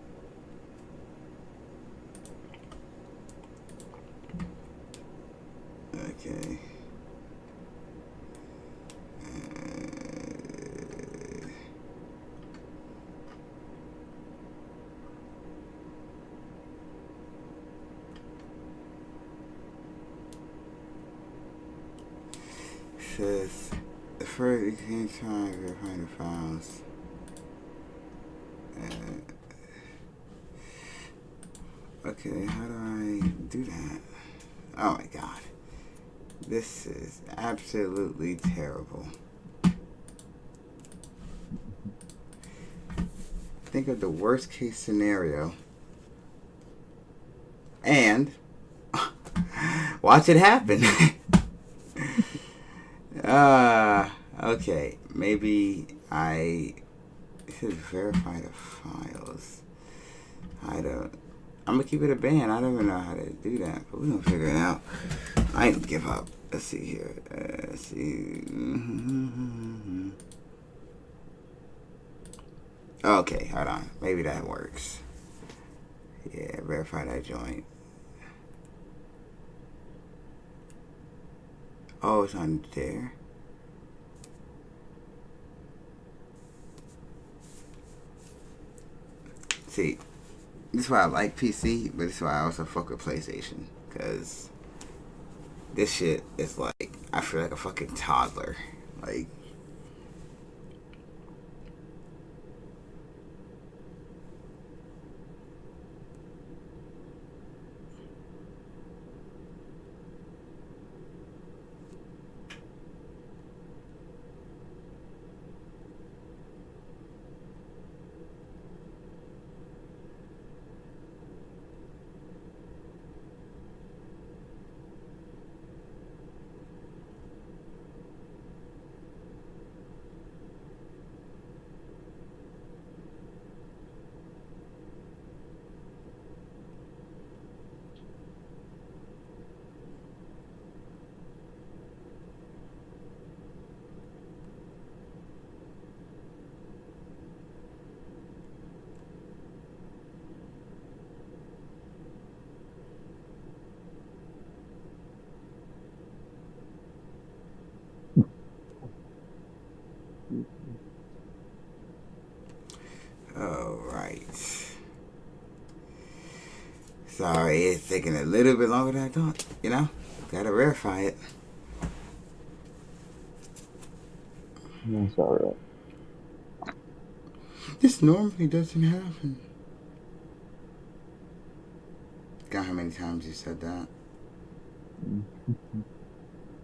Okay. says the first you can try verifying the files. Okay, how do I do that? Oh my god. This is absolutely terrible. Think of the worst case scenario and watch it happen. Okay. Maybe I should verify the files. I'm gonna keep it a ban. I don't even know how to do that, but we're gonna figure it out. I ain't give up. Let's see here. Let's see. Okay, hold on. Maybe that works. Yeah, verify that joint. Oh, it's on there. See, this is why I like PC, but this is why I also fuck with PlayStation. Because this shit is like, I feel like a fucking toddler. Like, alright. Sorry, it's taking a little bit longer than I thought. You know? Gotta verify it. That's alright. This normally doesn't happen. God, how many times you said that?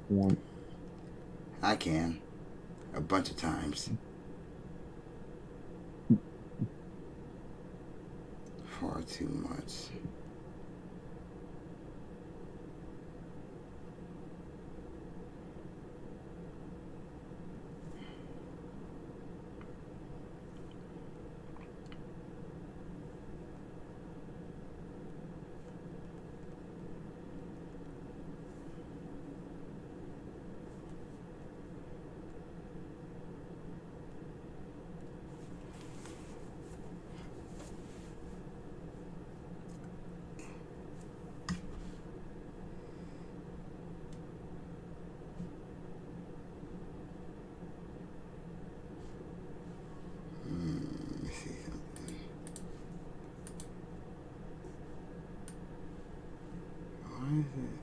One. I can. A bunch of times. Far too much. Let me see something. Why is it?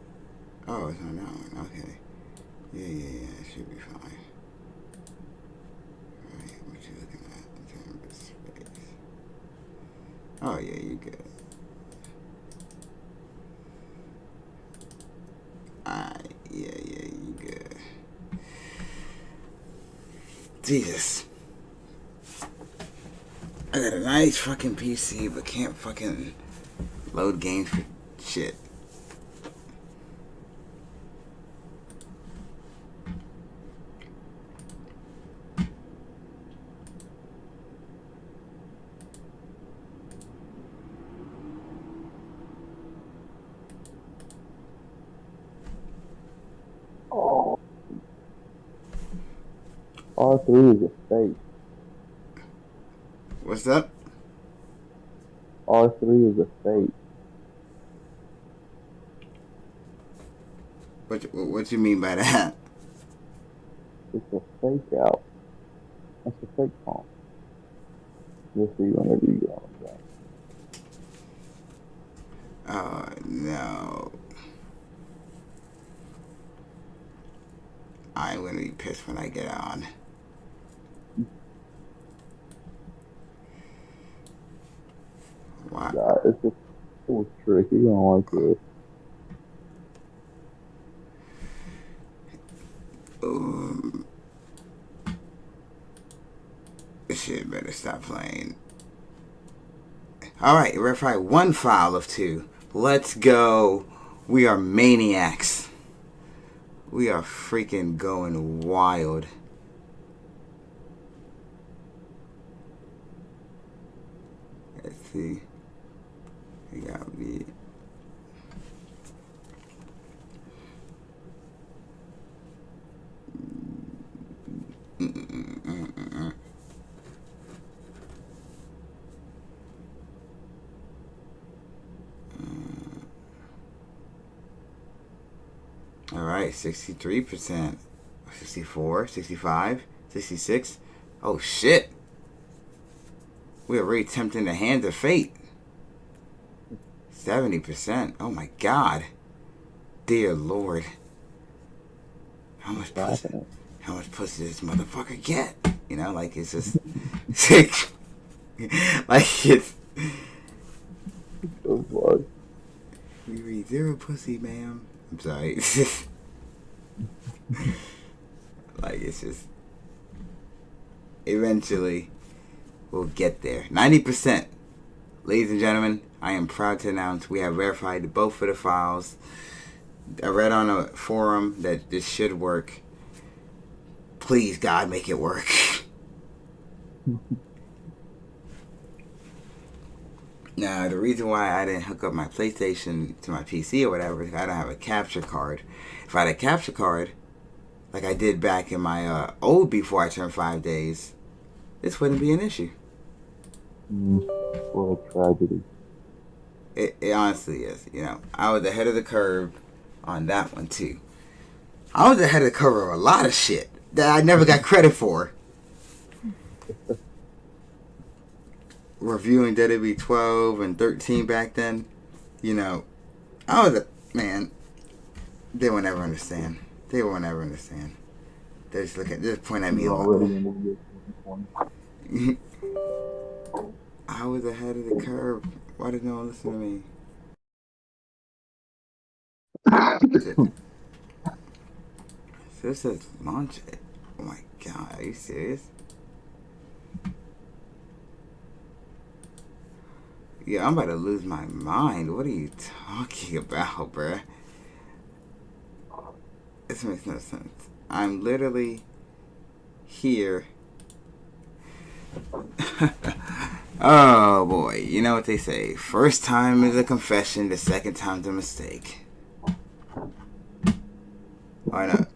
Oh, it's on that one. Okay. Yeah. It should be fine. Right. What you looking at in terms of space? Oh, yeah, you good. Alright. Yeah, you good. Jesus. I got a nice fucking PC, but can't fucking load games for shit. Oh, R3 is a fake. What's up? R3 is a fake. What you mean by that? It's a fake out. That's a fake phone. You'll see whenever you get on the game. Oh, no. I'm gonna be pissed when I get on. Wow. Yeah, it's just it was tricky. I don't like this. This shit better stop playing. Alright, verify one foul of 2. Let's go. We are maniacs. We are freaking going wild. Let's see. We got me. Alright, 63%. 64, 65, 66. Oh shit. We're already tempting the hands of fate. 70%. Oh my god. Dear Lord. How much pussy does this motherfucker get? You know, like it's just like it's So far. we read 0 pussy, ma'am. I'm sorry. Like it's just eventually we'll get there. 90%. Ladies and gentlemen, I am proud to announce we have verified both of the files. I read on a forum that this should work. Please, God, make it work. Now, the reason why I didn't hook up my PlayStation to my PC or whatever is I don't have a capture card. If I had a capture card, like I did back in my old before I turned 5 days, this wouldn't be an issue. What a tragedy. It honestly is. You know, I was ahead of the curve on that one too. I was ahead of the curve of a lot of shit that I never got credit for. Reviewing WWE 12 and 13 back then, you know, I was man. They will never understand. They will never understand. They just look at, just point at me all. I was ahead of the curve. Why did no one listen to me? So this says launch it. Oh my god, are you serious? Yeah, I'm about to lose my mind. What are you talking about, bruh? This makes no sense. I'm literally here. Oh boy, you know what they say. First time is a confession, the second time's a mistake. Why not?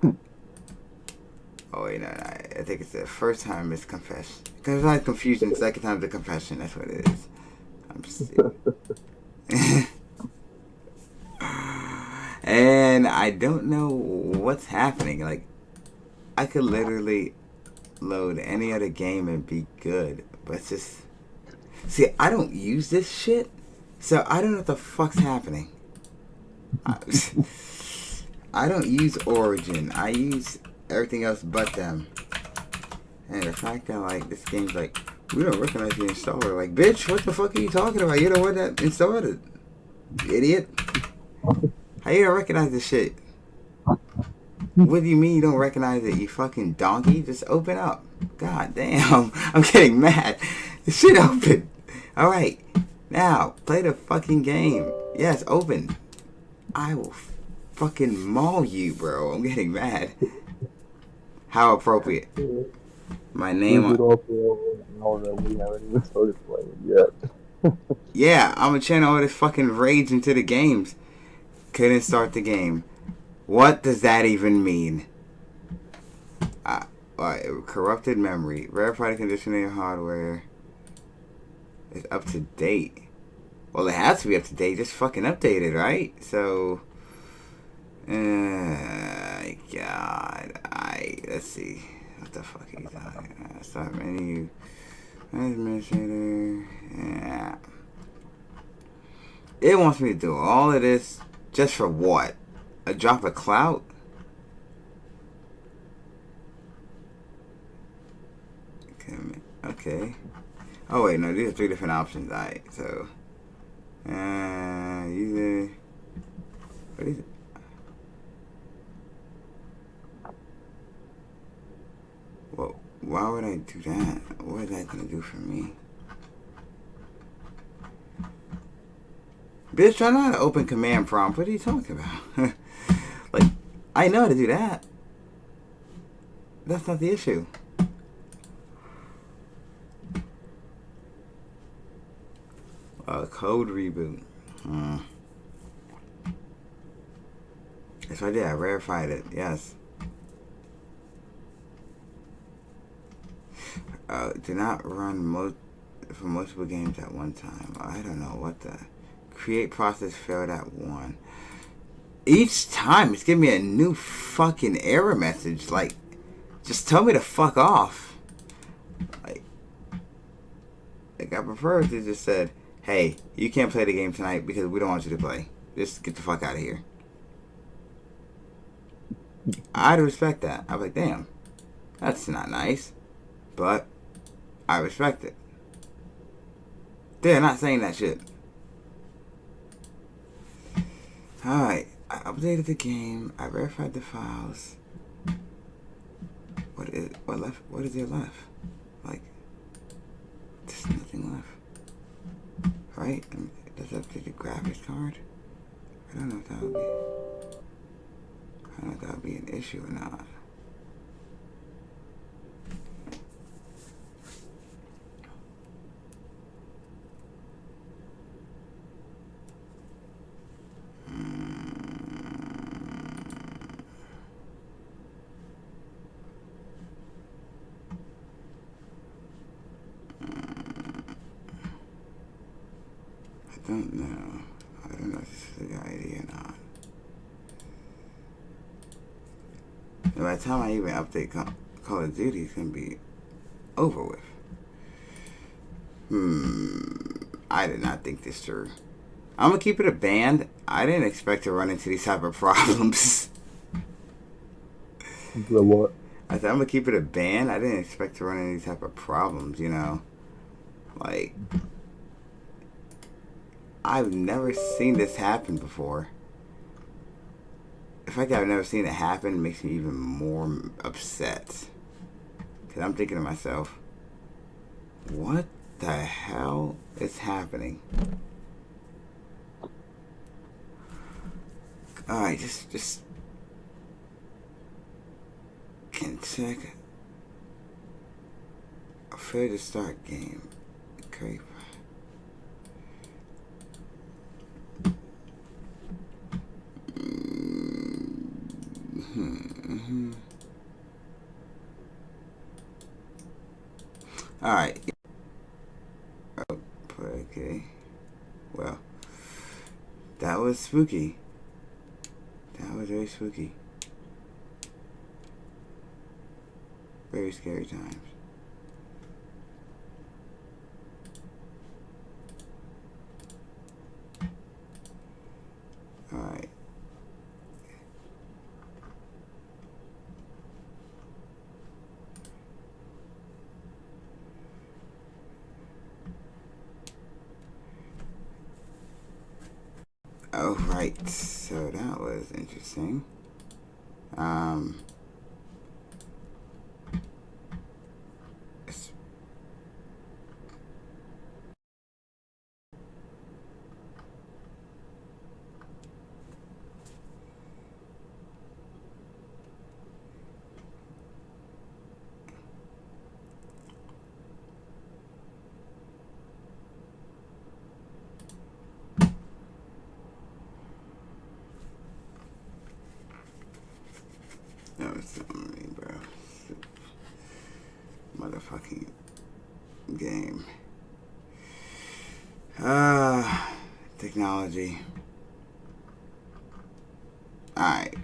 Oh wait, no, I think it's the first time is confession. Because it's not confusion, second time's a confession, that's what it is. I'm just and I don't know what's happening. Like, I could literally load any other game and be good. But it's just... See, I don't use this shit. So I don't know what the fuck's happening. I don't use Origin. I use everything else but them. And the fact that, like, this game's like, we don't recognize the installer. Like, bitch, what the fuck are you talking about? You're the one that installed it. You idiot. How you don't recognize this shit? What do you mean you don't recognize it, you fucking donkey? Just open up. God damn. I'm getting mad. This shit open. Alright. Now, play the fucking game. Yes, open. I will fucking maul you, bro. I'm getting mad. How appropriate. My name on... that we haven't even started playing yet. Yeah, I'm gonna channel all this fucking rage into the games. Couldn't start the game. What does that even mean? Corrupted memory. Verify the condition of your hardware. It's up to date. Well, it has to be up to date. Just fucking updated, right? So... God. Let's see. What the fuck are you talking? Start menu. Administrator. Yeah. It wants me to do all of this just for what? A drop of clout? Okay. Oh wait, no, these are 3 different options. Alright, so either what is it? Well, why would I do that? What is that gonna do for me? Bitch, I know how to open command prompt. What are you talking about? Like, I know how to do that. That's not the issue. Code reboot. Yes, I did. I verified it. Yes. Do not run for multiple games at one time. I don't know what the... Create process failed at 1. Each time it's giving me a new fucking error message. Like, just tell me to fuck off. Like I prefer if they just said, hey, you can't play the game tonight because we don't want you to play. Just get the fuck out of here. I'd respect that. I'd be like, damn, that's not nice. But I respect it. They're not saying that shit. Alright, I updated the game. I verified the files. What is there left? Like, there's nothing left. Right? Does it update the graphics card? I don't know if that would be... I don't know if that would be an issue or not. I don't know. I don't know if this is a good idea or not. And by the time I even update Call of Duty, it's going to be over with. I did not think this through. I'm going to keep it a band. I didn't expect to run into these type of problems. What? I said I'm going to keep it a band. I didn't expect to run into these type of problems, you know. Like, I've never seen this happen before. The fact that I've never seen it happen makes me even more upset. Because I'm thinking to myself, what the hell is happening? Alright, just can check. Fair to start game. Okay. Alright. Oh, okay. Well, that was spooky. That was very spooky. Very scary times. Alright. Oh, right. So that was interesting. That was something, bro. Motherfucking game. Technology. Alright.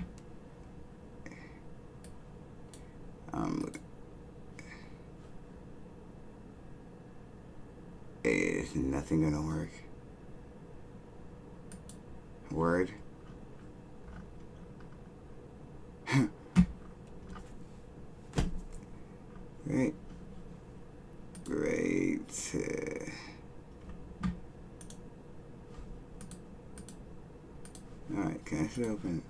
Is nothing gonna work? Word. Great. Great. Alright, can I still open?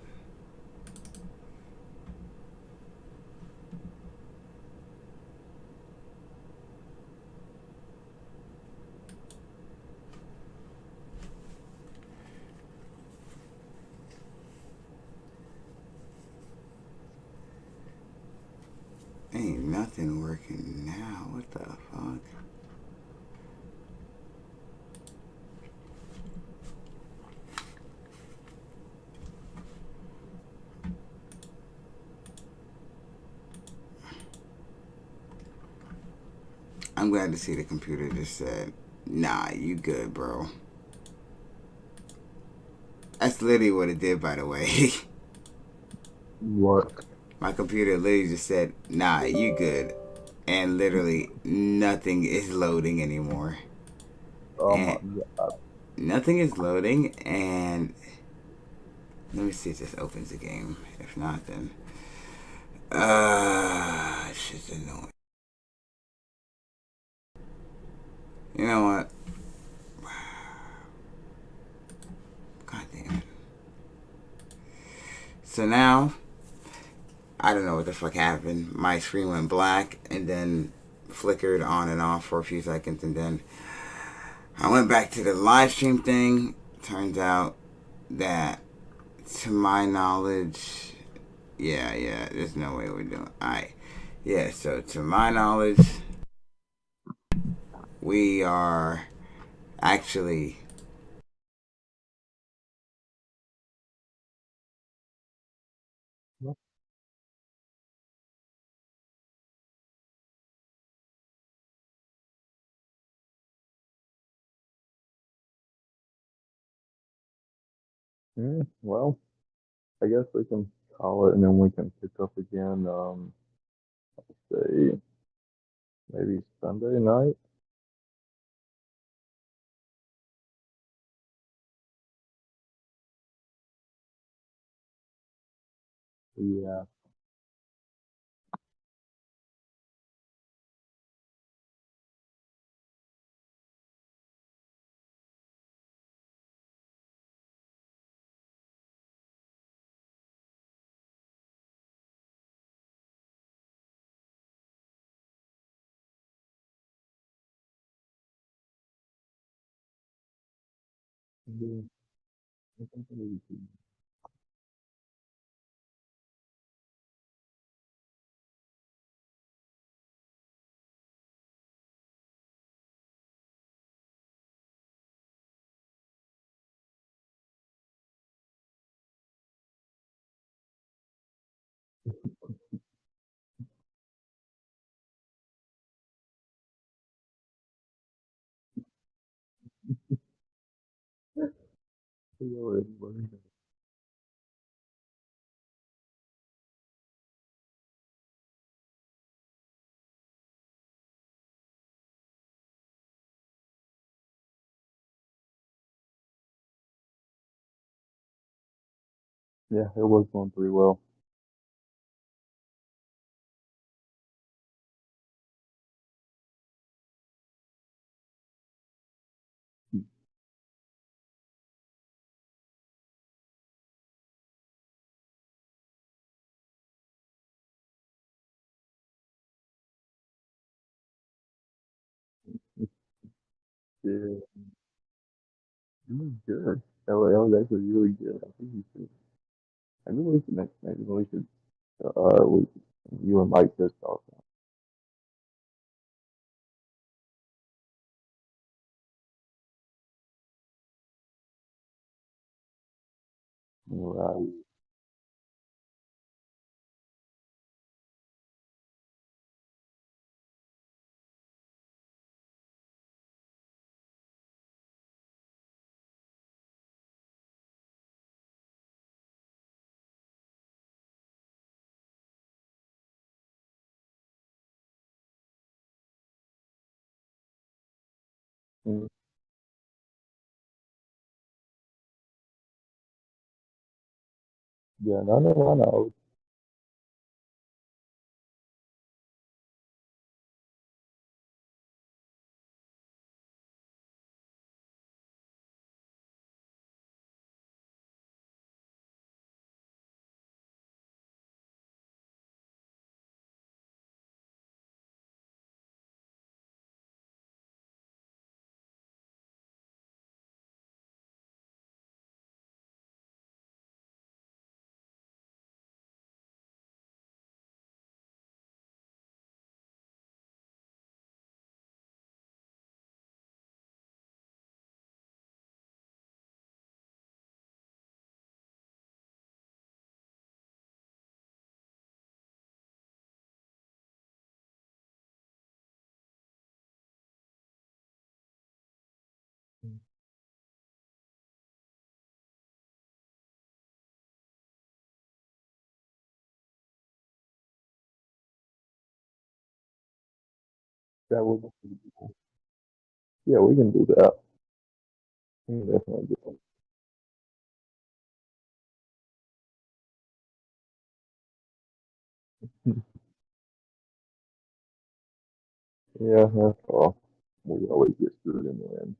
Ain't nothing working now. What the fuck? I'm glad to see the computer just said, nah, you good, bro. That's literally what it did, by the way. What? My computer literally just said, nah, you good. And literally nothing is loading anymore. Oh my And god. nothing is loading, and let me see if this opens the game. If not, then shit's annoying. You know what? God damn it. So now, I don't know what the fuck happened. My screen went black and then flickered on and off for a few seconds, and then I went back to the live stream thing. Turns out that, to my knowledge, yeah, there's no way we're doing. Alright. Yeah, so to my knowledge, we are actually. Well, I guess we can call it, and then we can pick up again. Say maybe Sunday night. Yeah. Yeah. I think maybe yeah, it was going pretty well. Yeah, it was good. That was actually really good. I think you should. Maybe we should next. Maybe we should. We, you and Mike just talk. Right. Mm, yeah, no, no, no, no. That would be pretty cool. Yeah, we can do that. We can definitely do that. Yeah, that's all. We always get screwed in the end.